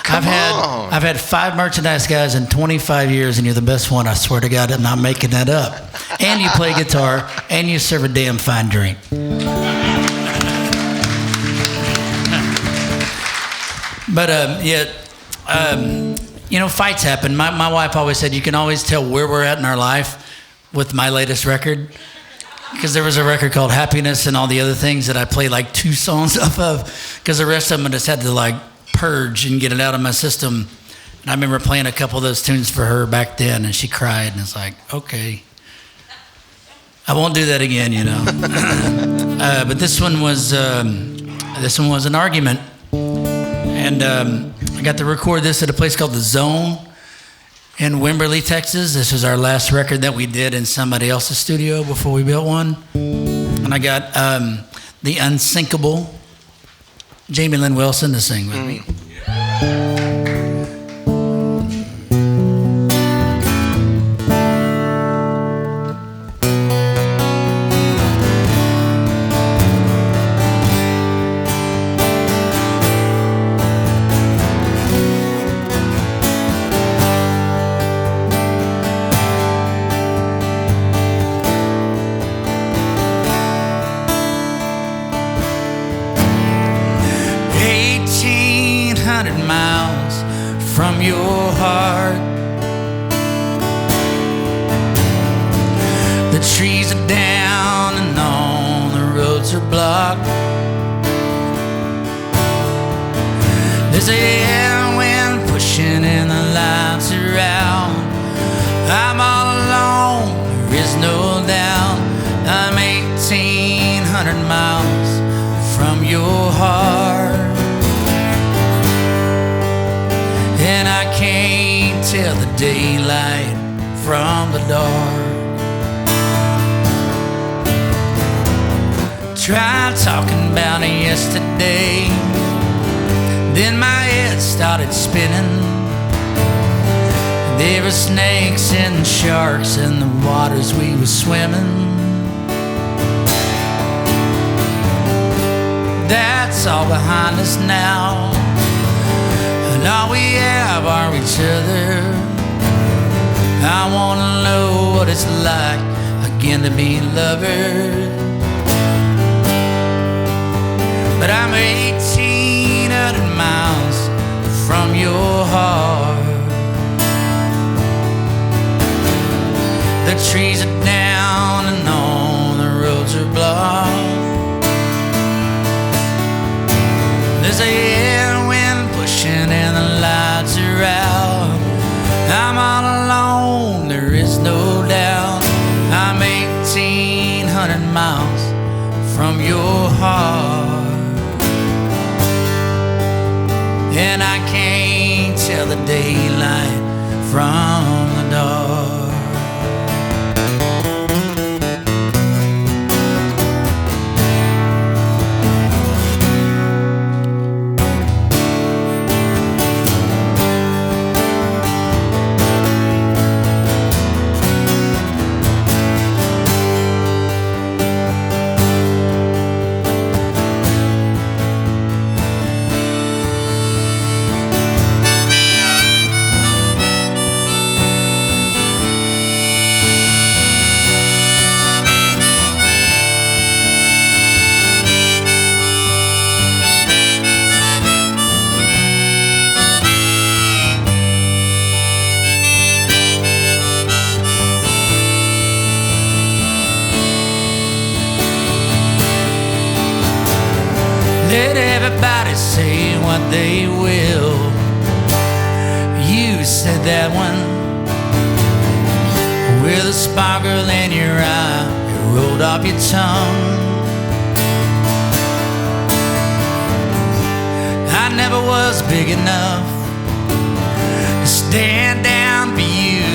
I've had 5 merchandise guys in 25 years, and you're the best one. I swear to God, I'm not making that up. And you play guitar, and you serve a damn fine drink. But fights happen. My wife always said you can always tell where we're at in our life with my latest record. Because there was a record called Happiness and all the other things that I played like 2 songs off of. Because the rest of them I just had to purge and get it out of my system. And I remember playing a couple of those tunes for her back then, and she cried. And it's like, okay, I won't do that again, But this one was an argument. And I got to record this at a place called The Zone in Wimberley, Texas. This was our last record that we did in somebody else's studio before we built one. And I got the unsinkable Jamie Lynn Wilson to sing with me. 1,800 miles from your heart. The trees are down and all the roads are blocked. There's a wind pushing and the lights are out. I'm all alone, there is no doubt. I'm 1,800 miles from your heart. And I can't tell the daylight from the dark. Tried talking about it yesterday, then my head started spinning. There were snakes and sharks in the waters we were swimming. That's all behind us now, and all we have are each other. I wanna know what it's like again to be lovers. But I'm 1,800 miles from your heart. The trees are down and all the roads are blocked. There's a wind pushing and the lights are out. I'm all alone, there is no doubt. I'm 1,800 miles from your heart. And I can't tell the daylight from the dark. Let everybody say what they will. You said that one with a sparkle in your eye. It rolled off your tongue. I never was big enough to stand down for you.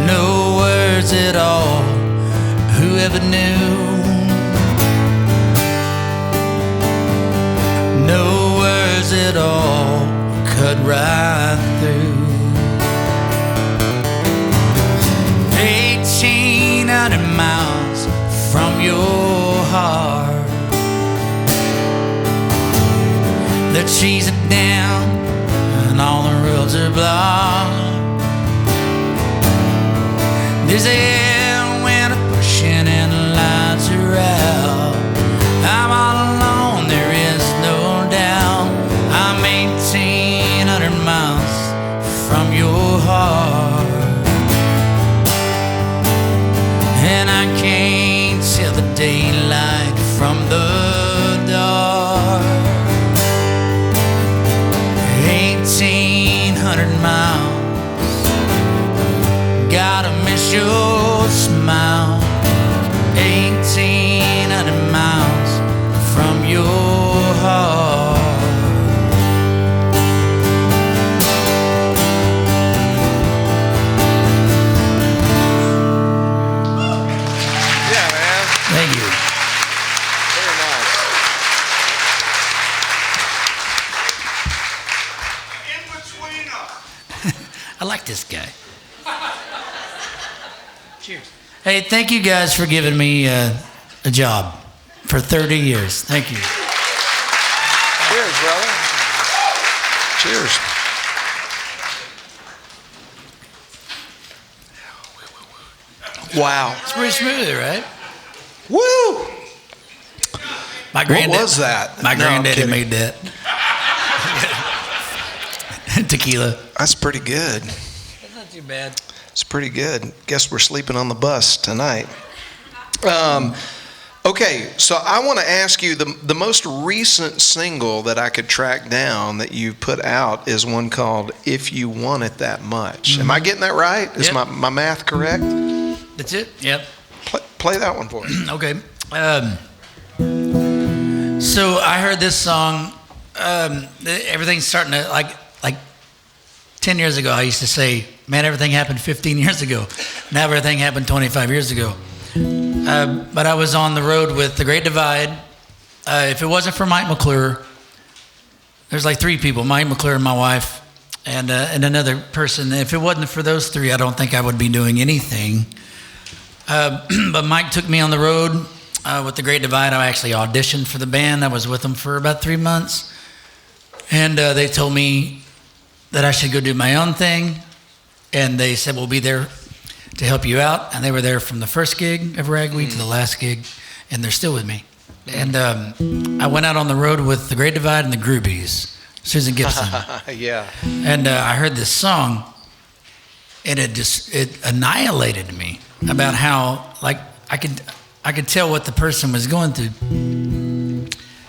No words at all, whoever knew? No words at all, cut right through. 1,800 miles from your heart. The trees are down and all the roads are blocked. There's a wind pushing and the lights are out. I'm all alone, there is no doubt. I'm 1,800 miles from your heart. And I can't tell the daylight from the dark. 1,800 miles, gotta miss your smile. 1,800 miles from your heart. I like this guy. Cheers. Hey, thank you guys for giving me a job for 30 years. Thank you. Cheers, brother. Cheers. Wow. It's pretty smooth, right? Woo! My granddad, what was that? My granddaddy kidding. made that. Tequila. That's pretty good. That's not too bad. It's pretty good. Guess we're sleeping on the bus tonight. Okay, so I want to ask you, the most recent single that I could track down that you put out is one called If You Want It That Much. Am I getting that right? Is Yep. my math correct? That's it? Yep. Play that one for me. Okay. So I heard this song. Everything's starting to, like 10 years ago, I used to say, man, everything happened 15 years ago. Now everything happened 25 years ago. But I was on the road with The Great Divide. If it wasn't for Mike McClure, there's like three people, Mike McClure and my wife, and another person. If it wasn't for those three, I don't think I would be doing anything. But Mike took me on the road with The Great Divide. I actually auditioned for the band. I was with them for about 3 months. And they told me that I should go do my own thing. And they said, we'll be there to help you out. And they were there from the first gig of Ragweed to the last gig. And they're still with me. And I went out on the road with The Great Divide and the Groobies, Susan Gibson. Yeah. And I heard this song, and it annihilated me about how, like, I could tell what the person was going through.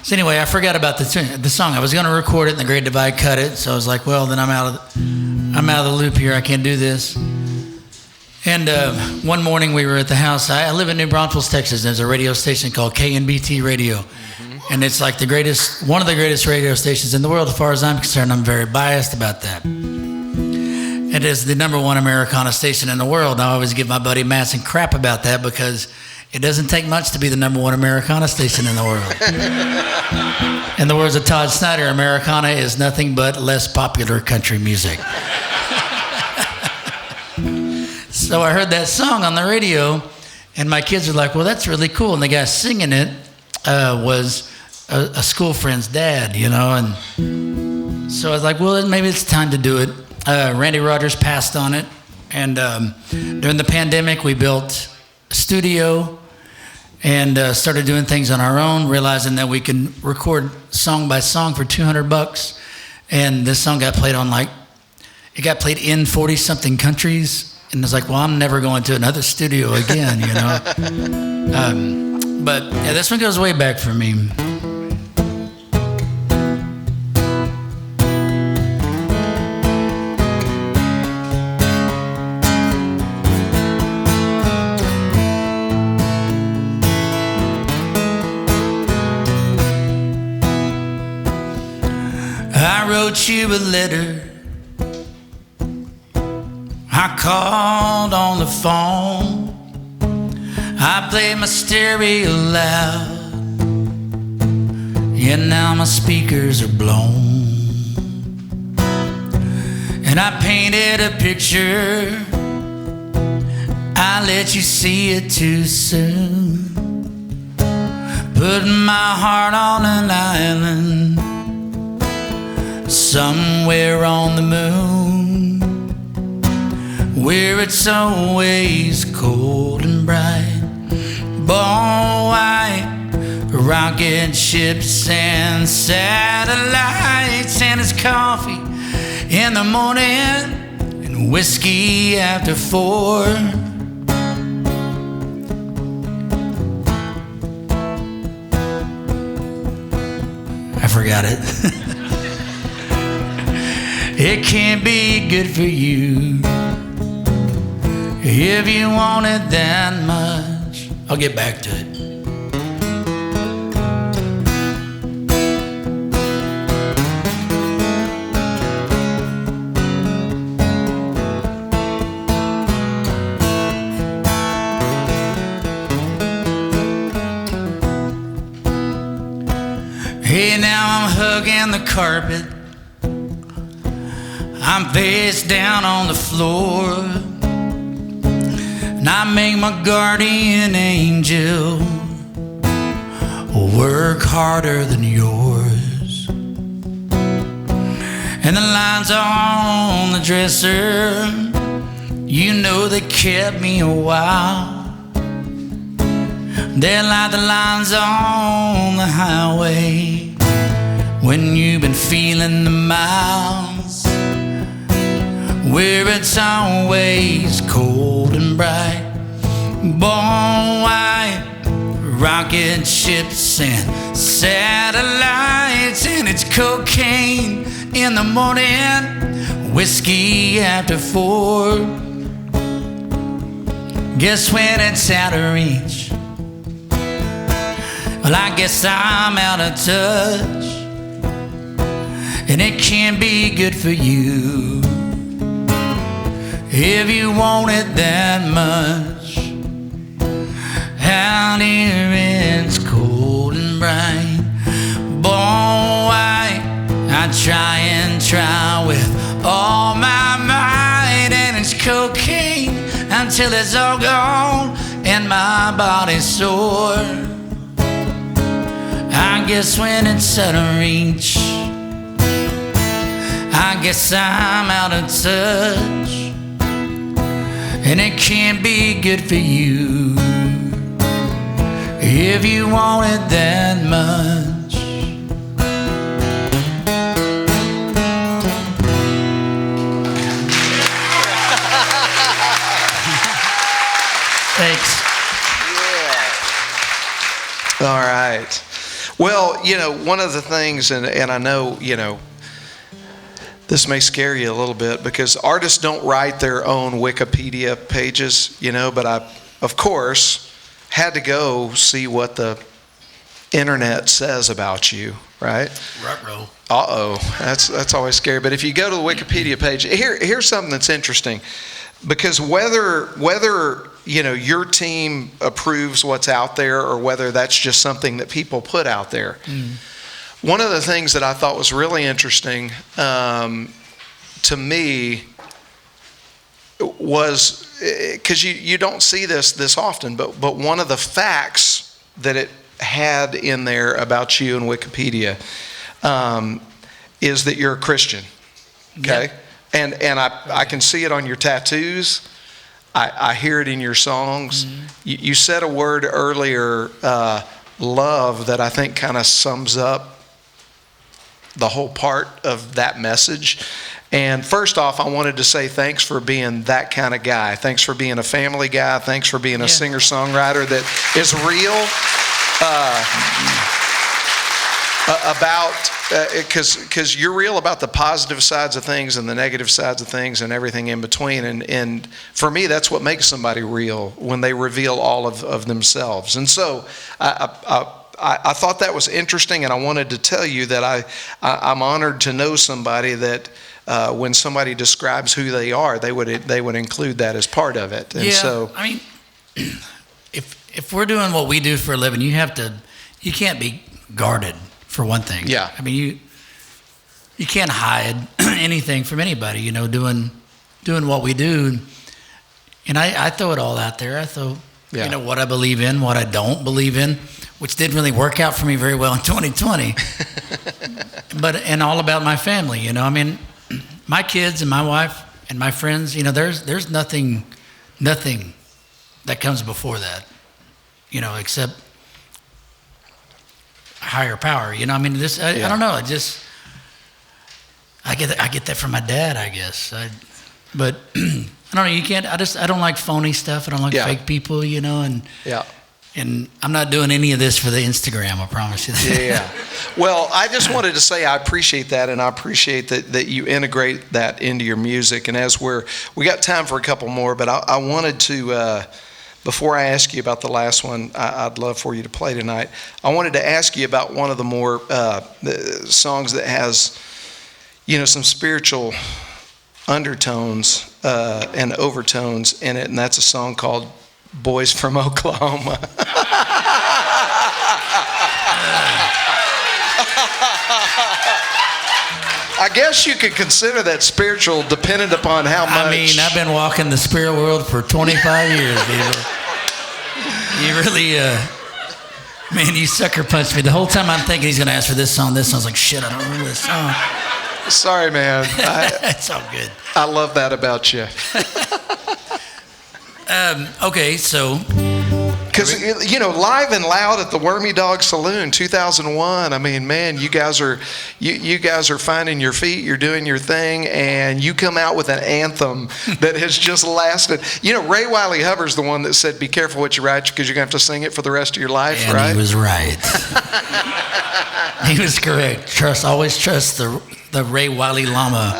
So anyway, I forgot about the song. I was going to record it, and The Great Divide cut it. So I was like, well, then I'm out of the loop here. I can't do this. And one morning we were at the house. I live in New Braunfels, Texas. There's a radio station called KNBT Radio. And it's like one of the greatest radio stations in the world as far as I'm concerned. I'm very biased about that. It is the number one Americana station in the world. I always give my buddy Madsen crap about that because it doesn't take much to be the number one Americana station in the world. In the words of Todd Snyder, Americana is nothing but less popular country music. So I heard that song on the radio, and my kids were like, well, that's really cool. And the guy singing it was a school friend's dad, you know. And so I was like, well, maybe it's time to do it. Randy Rogers passed on it. And during the pandemic, we built a studio and started doing things on our own, realizing that we can record song by song for $200. And this song got played it got played in 40-something countries. And it's like, well, I'm never going to another studio again, you know. But yeah, this one goes way back for me. I wrote you a letter. I called on the phone. I played my stereo loud. And now my speakers are blown. And I painted a picture. I let you see it too soon. Put my heart on an island somewhere on the moon, where it's always cold and bright. Ball white, rocket ships and satellites, and it's coffee in the morning and whiskey after 4. I forgot it. It can't be good for you if you want it that much. I'll get back to it. Hey, now I'm hugging the carpet. I'm face down on the floor, and I make my guardian angel work harder than yours. And the lines on the dresser, you know they kept me a while. They're like the lines on the highway when you've been feeling the miles, where it's always cold and bright. Born white rocket ships and satellites, and it's cocaine in the morning, whiskey after 4. Guess when it's out of reach, well, I guess I'm out of touch, and it can't be good for you if you want it that much. Out here it's cold and bright. Born white, I try with all my might, and it's cocaine until it's all gone and my body's sore. I guess when it's out of reach, I guess I'm out of touch, and it can't be good for you if you want it that much. Thanks. Yeah. All right. Well, one of the things, and I know, this may scare you a little bit because artists don't write their own Wikipedia pages, but I, of course, had to go see what the internet says about you, right? Ruh-roh. Uh-oh, that's always scary. But if you go to the Wikipedia page, here's something that's interesting, because whether your team approves what's out there or whether that's just something that people put out there. One of the things that I thought was really interesting to me was, because you don't see this often, but one of the facts that it had in there about you in Wikipedia is that you're a Christian, okay? Yep. And I can see it on your tattoos. I hear it in your songs. You said a word earlier, love, that I think kind of sums up the whole part of that message. And first off, I wanted to say thanks for being that kind of guy. Thanks for being a family guy. Thanks for being a singer-songwriter that is real because you're real about the positive sides of things and the negative sides of things and everything in between. And for me, that's what makes somebody real, when they reveal all of themselves. And so I thought that was interesting, and I wanted to tell you that I'm honored to know somebody that when somebody describes who they are, they would include that as part of it. And so, I mean, if we're doing what we do for a living, you can't be guarded, for one thing. Yeah. I mean, you can't hide anything from anybody, doing what we do. And I throw it all out there. I throw, what I believe in, what I don't believe in, which didn't really work out for me very well in 2020. And all about my family, I mean, my kids and my wife and my friends, there's nothing that comes before that, except higher power. I mean, I don't know. I get that from my dad, I guess. But I don't know. You can't. I don't like phony stuff. I don't like fake people. And I'm not doing any of this for the Instagram. I promise you that. Yeah. Well, I just wanted to say I appreciate that, and I appreciate that you integrate that into your music. And as we got time for a couple more, but I wanted to. Before I ask you about the last one, I'd love for you to play tonight. I wanted to ask you about one of the more the songs that has, some spiritual undertones and overtones in it, and that's a song called "Boys from Oklahoma." I guess you could consider that spiritual, dependent upon how much. I mean, I've been walking the spirit world for 25 years, people. You really, man, you sucker punched me. The whole time I'm thinking he's going to ask for this song. I was like, shit, I don't remember this song. Sorry, man. It's all good. I love that about you. Okay, so. Because, Live and Loud at the Wormy Dog Saloon, 2001. I mean, man, you guys are finding your feet. You're doing your thing, and you come out with an anthem that has just lasted. Ray Wiley Hubbard's the one that said, "Be careful what you write, because you're going to have to sing it for the rest of your life." And right? He was right. He was correct. Always trust the Ray Wiley Llama.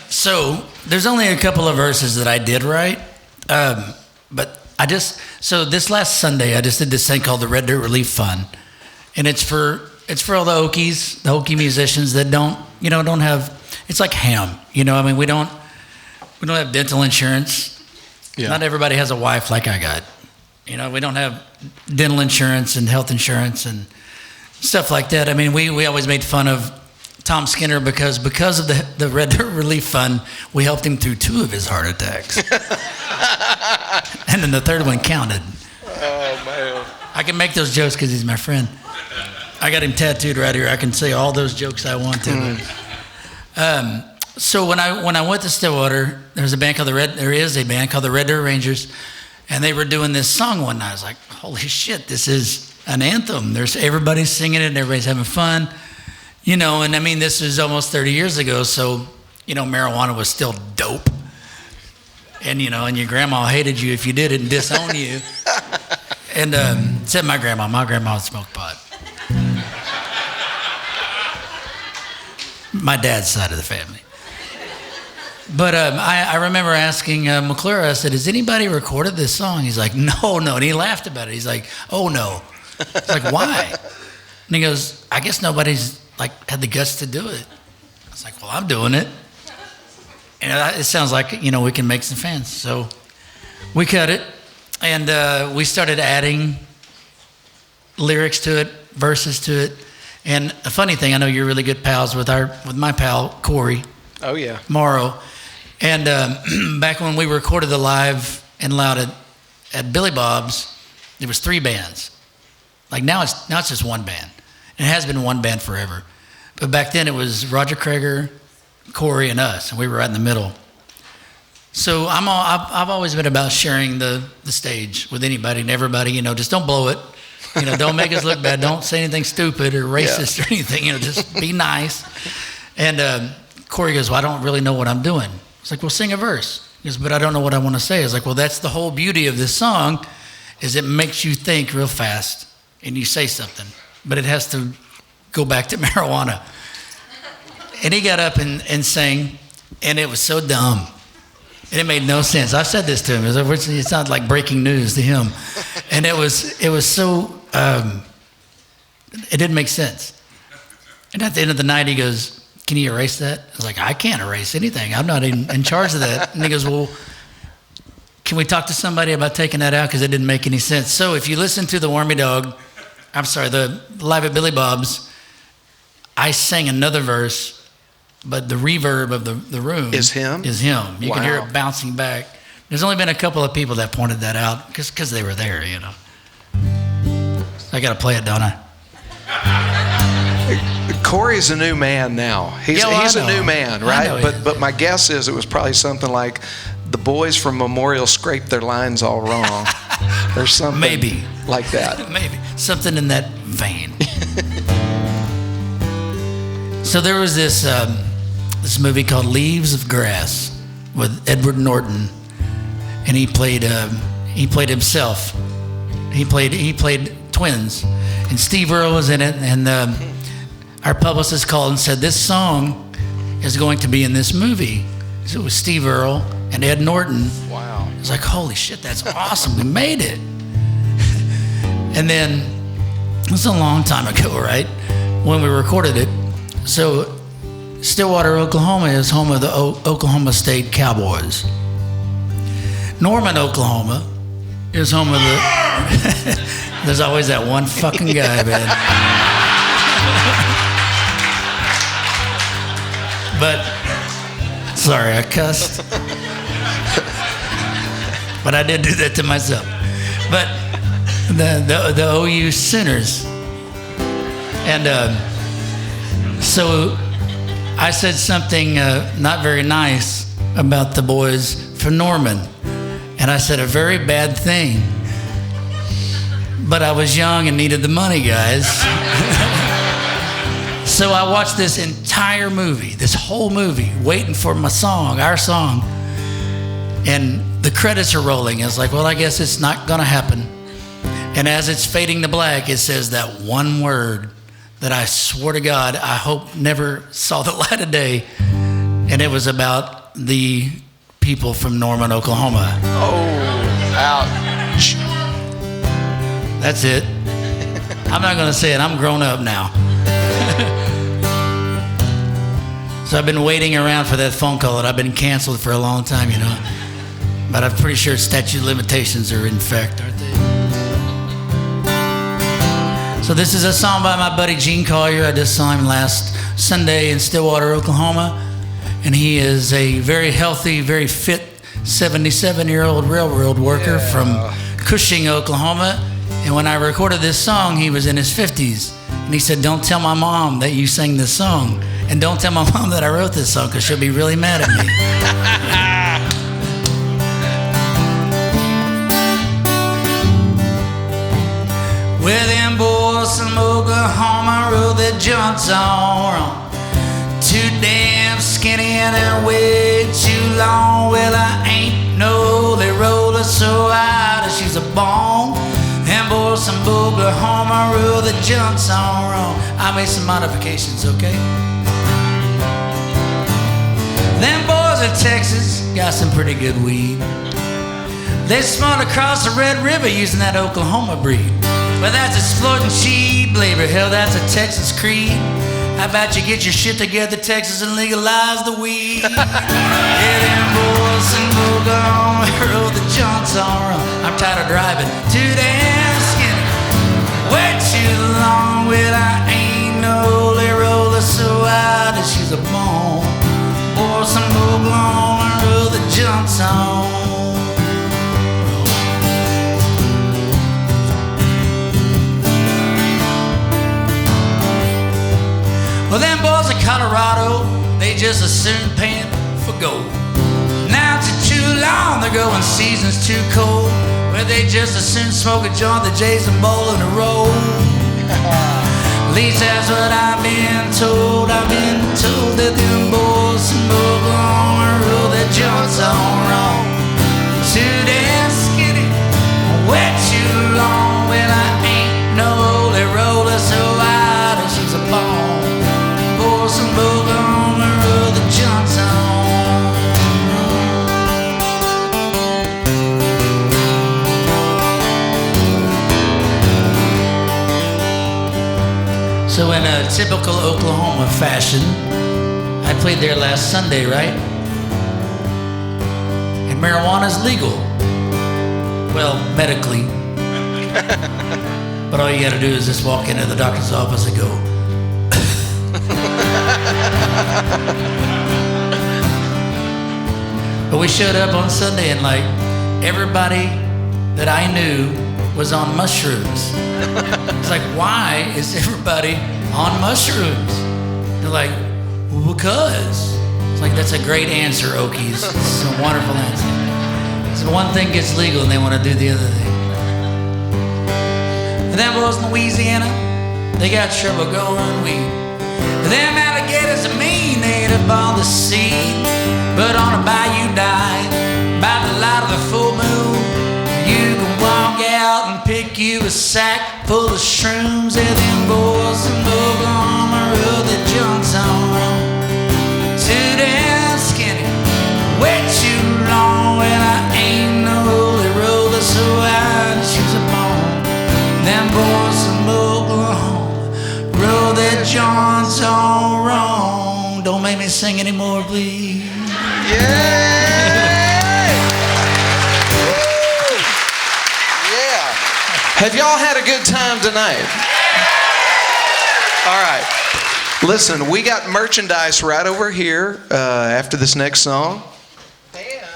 So there's only a couple of verses that I did write, but. So this last Sunday, I just did this thing called the Red Dirt Relief Fund, and it's for all the Okies, the Okie musicians that don't have. It's like ham, I mean, we don't have dental insurance. Yeah. Not everybody has a wife like I got. We don't have dental insurance and health insurance and stuff like that. I mean, we always made fun of Tom Skinner because of the Red Dirt Relief Fund, we helped him through 2 of his heart attacks. And then the third one counted. Oh, man. I can make those jokes because he's my friend. I got him tattooed right here. I can say all those jokes I want to. So when I went to Stillwater, there is a band called the Red Dirt Rangers, and they were doing this song one night. I was like, holy shit, this is an anthem. Everybody's singing it, and everybody's having fun. And I mean, this is almost 30 years ago, so, marijuana was still dope. And, and your grandma hated you if you did it and disowned you. And, except my grandma. My grandma would smoke pot. My dad's side of the family. But I remember asking McClure, I said, has anybody recorded this song? He's like, no. And he laughed about it. He's like, oh, no. I was like, why? And he goes, I guess nobody's, had the guts to do it. I was like, well, I'm doing it. And it sounds like, we can make some fans. So we cut it, and we started adding lyrics to it, verses to it. And a funny thing, I know you're really good pals with my pal, Corey. Oh, yeah. Morrow. And back when we recorded the Live and Loud at Billy Bob's, there was 3 bands. Now it's just one band. And it has been one band forever. But back then it was Roger Krager, Corey, and us, and we were right in the middle. So I've always been about sharing the stage with anybody and everybody. Just don't blow it. Don't make us look bad. Don't say anything stupid or racist or anything. Just be nice. And Corey goes, well, I don't really know what I'm doing. I was like, well, sing a verse. He goes, but I don't know what I want to say. I was like, well, that's the whole beauty of this song, is it makes you think real fast and you say something, but it has to go back to marijuana. And he got up and sang, and it was so dumb. And it made no sense. I said this to him. It's not like breaking news to him. And it was so, it didn't make sense. And at the end of the night, he goes, can you erase that? I was like, I can't erase anything. I'm not in charge of that. And he goes, well, can we talk to somebody about taking that out? Because it didn't make any sense. So if you listen to the the Live at Billy Bob's, I sang another verse, but the reverb of the room is him. You can hear it bouncing back. There's only been a couple of people that pointed that out because they were there, I got to play it, don't I? Corey's a new man now. He's a new man, right? But my guess is it was probably something like the boys from Memorial scraped their lines all wrong. There's something maybe like that. Maybe something in that vein. So there was this movie called Leaves of Grass with Edward Norton, and he played himself. He played twins, and Steve Earle was in it. And our publicist called and said, this song is going to be in this movie. So it was Steve Earle and Ed Norton. Wow! I was like, holy shit, that's awesome. We made it. And then it was a long time ago, right? When we recorded it. So Stillwater, Oklahoma is home of the Oklahoma State Cowboys. Norman, Oklahoma is home of the... There's always that one fucking guy, man. But, sorry, I cussed. But I did do that to myself. But the OU Sooners. And so I said something not very nice about the boys from Norman. And I said a very bad thing. But I was young and needed the money, guys. So I watched this entire movie, this whole movie, waiting for my song, our song. And the credits are rolling. I was like, well, I guess it's not going to happen. And as it's fading to black, it says that one word that I swore to God, I hope never saw the light of day. And it was about the people from Norman, Oklahoma. Oh, ouch. That's it. I'm not going to say it. I'm grown up now. So I've been waiting around for that phone call that I've been canceled for a long time, you know. But I'm pretty sure statute of limitations are in effect, aren't they? So this is a song by my buddy Gene Collier. I just saw him last Sunday in Stillwater, Oklahoma. And he is a very healthy, very fit 77-year-old railroad worker from Cushing, Oklahoma. And when I recorded this song, he was in his 50s. And he said, don't tell my mom that you sang this song. And don't tell my mom that I wrote this song, because she'll be really mad at me. Well, them boys from Oklahoma rode their jaunts on. Too damn skinny and they're way too long. Well, I ain't no they roller so out as she's a bone. Them boys from Oklahoma rode the jaunts on wrong. I made some modifications, okay? Them boys in Texas got some pretty good weed. They smoked across the Red River using that Oklahoma breed. Well, that's exploiting cheap labor. Hell, that's a Texas creed. How about you get your shit together, Texas, and legalize the weed? Yeah, them boys in Oklahoma rode the jaunts on. I'm tired of driving too damn skinny, way too long. Well, I ain't no holy roller, so out that she's a bone. Boys in Oklahoma rode the jaunts on. Well, them boys in Colorado, they just as soon paying for gold. Now it's too long, they're going seasons too cold. Well, they just as soon smoke a joint that Jason Bowl in a roll. At least that's what I've been told. I've been told that them boys from Oklahoma roll their joints on wrong. Too damn skinny, way too long. Well, I ain't no holy roller, so out and she's a bone. Some Oklahoma roll the jaunts on. So in a typical Oklahoma fashion, I played there last Sunday, right? And marijuana's legal. Well, medically. But all you gotta do is just walk into the doctor's office and go, but we showed up on Sunday and like everybody that I knew was on mushrooms. It's like, why is everybody on mushrooms? They're like, well, because. It's like, that's a great answer, Okies. It's a wonderful answer. So one thing gets legal and they want to do the other thing. And then boys in Louisiana, they got trouble growing weed. Them alligators are mean, they ate up all the seed. But on a bayou dive, by the light of the full moon, you can walk out and pick you a sack full of shrooms. And them boys from Oklahoma rode the joints on. Too damn skinny, way too long. Well, I ain't no holy roller, so I choose a bone. Them boys from Oklahoma roll their joints all wrong. Don't make me sing anymore, please. Yeah! Yeah. Have y'all had a good time tonight? All right. Listen, we got merchandise right over here after this next song. And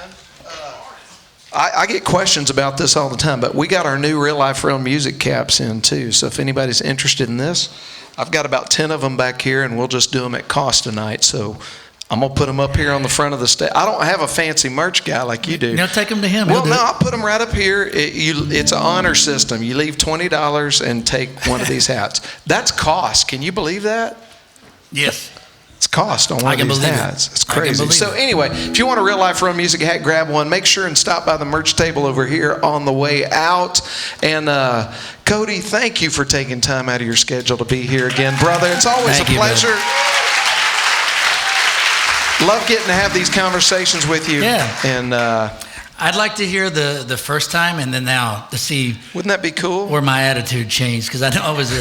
I get questions about this all the time, but we got our new Real Life Real Music caps in too. So if anybody's interested in this, I've got about 10 of them back here, and we'll just do them at cost tonight. So I'm going to put them up here on the front of the stage. I don't have a fancy merch guy like you do. Now take them to him. Well, no, I'll put them right up here. It's an honor system. You leave $20 and take one of these hats. That's cost. Can you believe that? Yes. It's cost on one of these hats. It's crazy. So anyway, if you want a Real Life Real Music hat, grab one. Make sure and stop by the merch table over here on the way out. And Cody, thank you for taking time out of your schedule to be here again, brother. It's always a pleasure. Love getting to have these conversations with you. Yeah. And I'd like to hear the first time and then now to see. Wouldn't that be cool? Where my attitude changed, because I know I was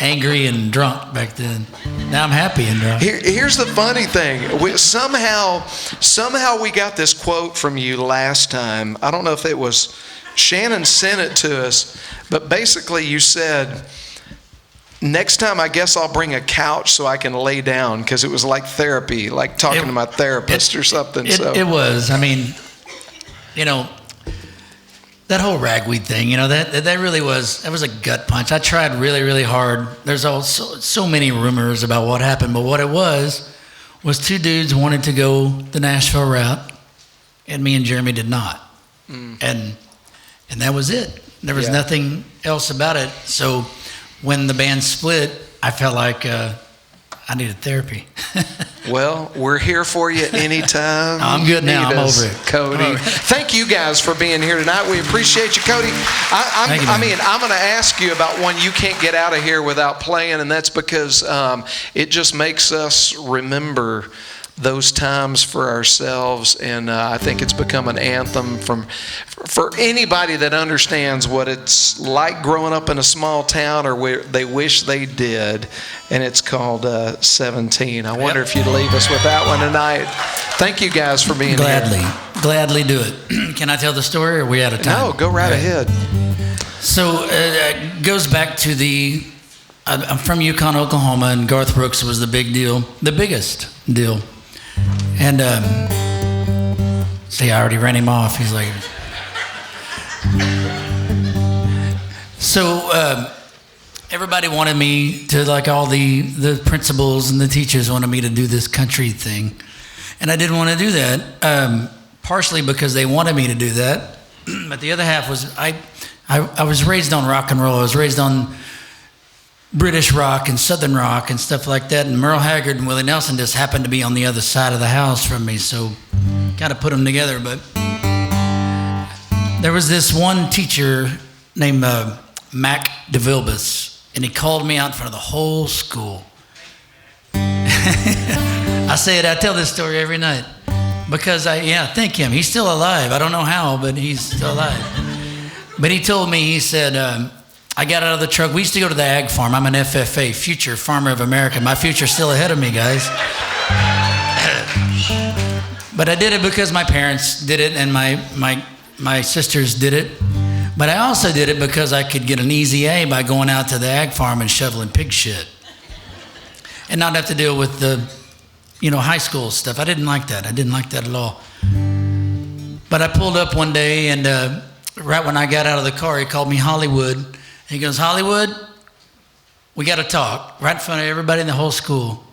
angry and drunk back then. Now I'm happy and drunk. Here's the funny thing. Somehow we got this quote from you last time. I don't know if it was Shannon sent it to us, but basically you said, next time I guess I'll bring a couch so I can lay down, because it was like therapy, like talking to my therapist or something. It was. I mean, you know, that whole Ragweed thing, you know, that really was, that was a gut punch. I tried really, really hard. There's so many rumors about what happened, but what it was two dudes wanted to go the Nashville route, and me and Jeremy did not. And that was it. There was nothing else about it. So when the band split, I felt like I needed therapy. Well, we're here for you anytime. I'm good now. I'm over it. Cody. Thank you guys for being here tonight. We appreciate you, Cody. I'm going to ask you about one you can't get out of here without playing, and that's because it just makes us remember those times for ourselves, and I think it's become an anthem for anybody that understands what it's like growing up in a small town, or where they wish they did, and it's called 17. I wonder if you'd leave us with that one tonight. Thank you guys for being here. Gladly do it. Can I tell the story, or are we out of time? No, go right ahead. So it goes back to I'm from Yukon, Oklahoma, and Garth Brooks was the big deal, the biggest deal. And see, I already ran him off. He's like, so everybody wanted me to, like, all the principals and the teachers wanted me to do this country thing, and I didn't want to do that. Partially because they wanted me to do that, but the other half was I was raised on rock and roll. I was raised on British rock and Southern rock and stuff like that, and Merle Haggard and Willie Nelson just happened to be on the other side of the house from me, so kind of put them together. But there was this one teacher named Mac DeVilbus, and he called me out in front of the whole school. I tell this story every night because thank him. He's still alive. I don't know how, but he's still alive. But he told me, he said, I got out of the truck. We used to go to the ag farm. I'm an FFA, Future Farmer of America. My future's still ahead of me, guys. But I did it because my parents did it and my sisters did it. But I also did it because I could get an easy A by going out to the ag farm and shoveling pig shit. And not have to deal with the, high school stuff. I didn't like that. I didn't like that at all. But I pulled up one day, and right when I got out of the car, he called me Hollywood. He goes, Hollywood, we got to talk right in front of everybody in the whole school.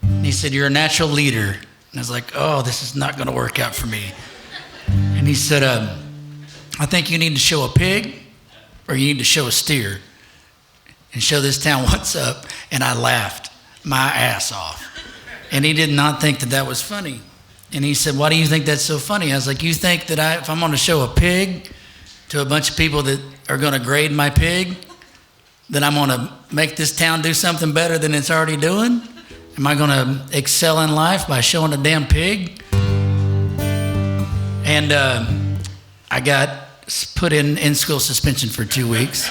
And he said, you're a natural leader. And I was like, oh, this is not going to work out for me. And he said, I think you need to show a pig or you need to show a steer and show this town what's up. And I laughed my ass off. And he did not think that was funny. And he said, why do you think that's so funny? I was like, you think that if I'm going to show a pig to a bunch of people that are going to grade my pig, that I'm going to make this town do something better than it's already doing? Am I going to excel in life by showing a damn pig? And I got put in school suspension for 2 weeks.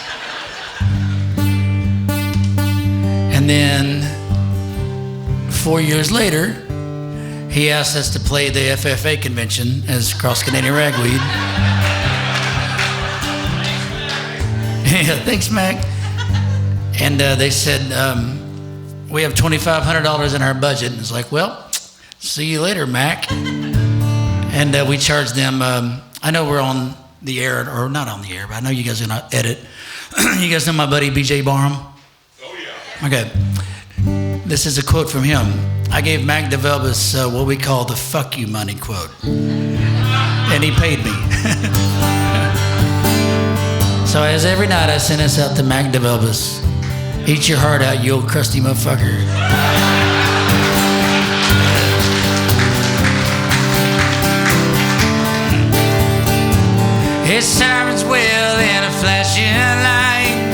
And then 4 years later, he asked us to play the FFA convention as Cross Canadian Ragweed. Yeah, thanks, Mac. And they said, we have $2,500 in our budget. And it's like, well, see you later, Mac. And we charged them, I know we're on the air, or not on the air, but I know you guys are going to edit. You guys know my buddy BJ Barham? Oh, yeah. Okay. This is a quote from him. I gave Mac DeVelbus what we call the fuck you money quote. And he paid me. So as every night I send us out to Mac DeVelbus, eat your heart out, you old crusty motherfucker. His sirens wail in a flashing light.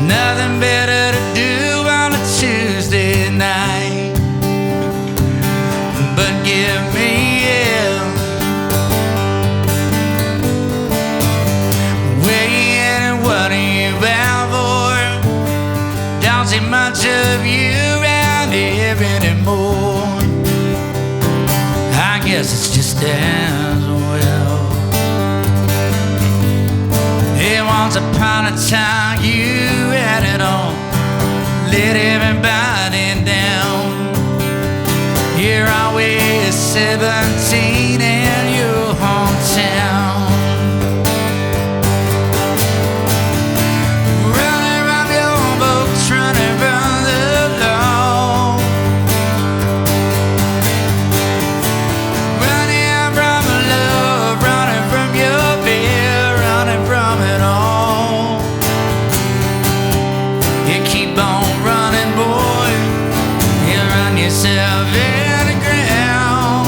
Nothing better to do on a Tuesday night. But give me hell. Where you in and what are you bound for? Don't see much of you around here anymore. I guess it's just as well. Once upon a time you had it all, let everybody down. You're always 17 in your hometown. Running around your boats, running from the law. Running from love, running from your fear, running from it all. Yourself in the ground.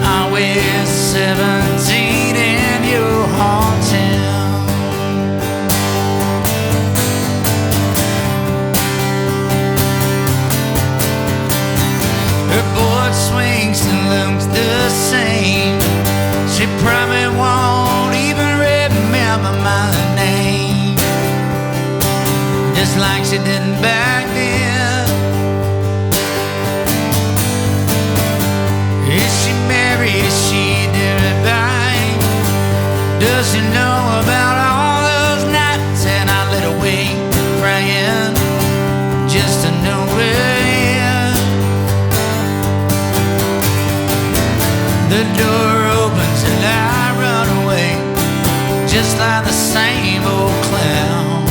Always 17 in your hometown. Her board swings and looks the same. She probably won't even remember my name, just like she didn't back then. Is she doing it right? Does she know about all those nights and I lit away crying just to know where? The door opens and I run away, just like the same old clown.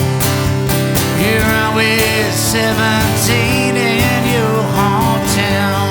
You're always 17 in your hometown.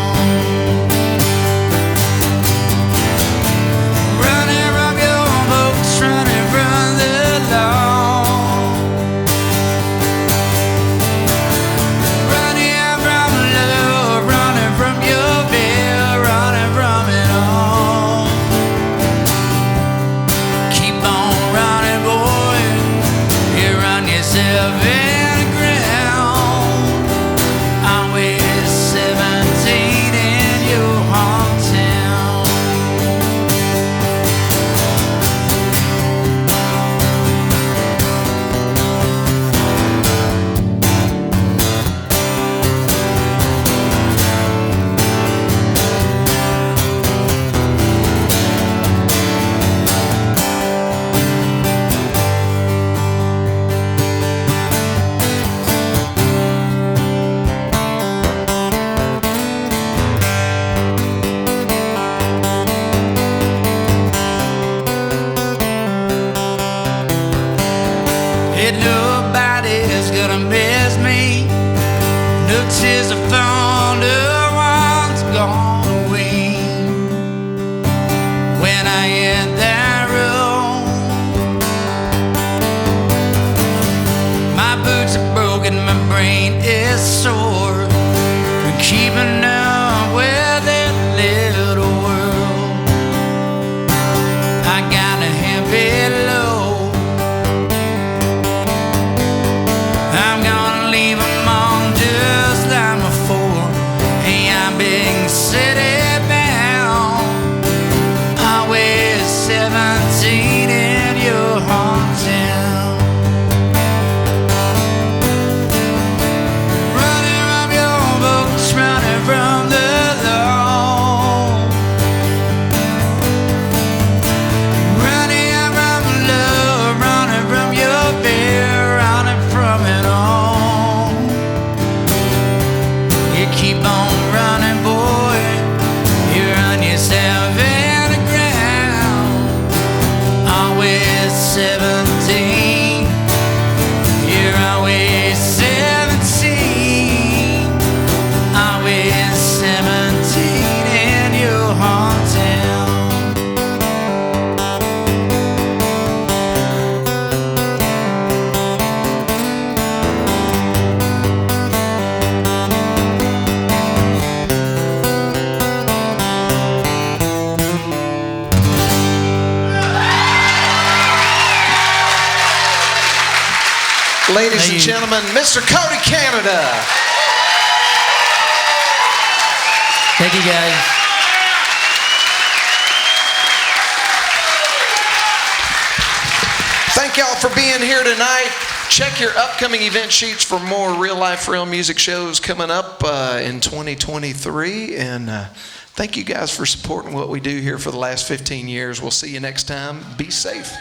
Tears are found, the one's gone away. When I hit that road, my boots are broken, my brain is sore. We're keeping up with that little world. I got a heavy load. I'm gonna leave them on just like before. Hey, I'm being city bound. Always Ladies and gentlemen, Mr. Cody Canada. Thank you, guys. Thank y'all for being here tonight. Check your upcoming event sheets for more real life, real music shows coming up in 2023. And thank you guys for supporting what we do here for the last 15 years. We'll see you next time. Be safe.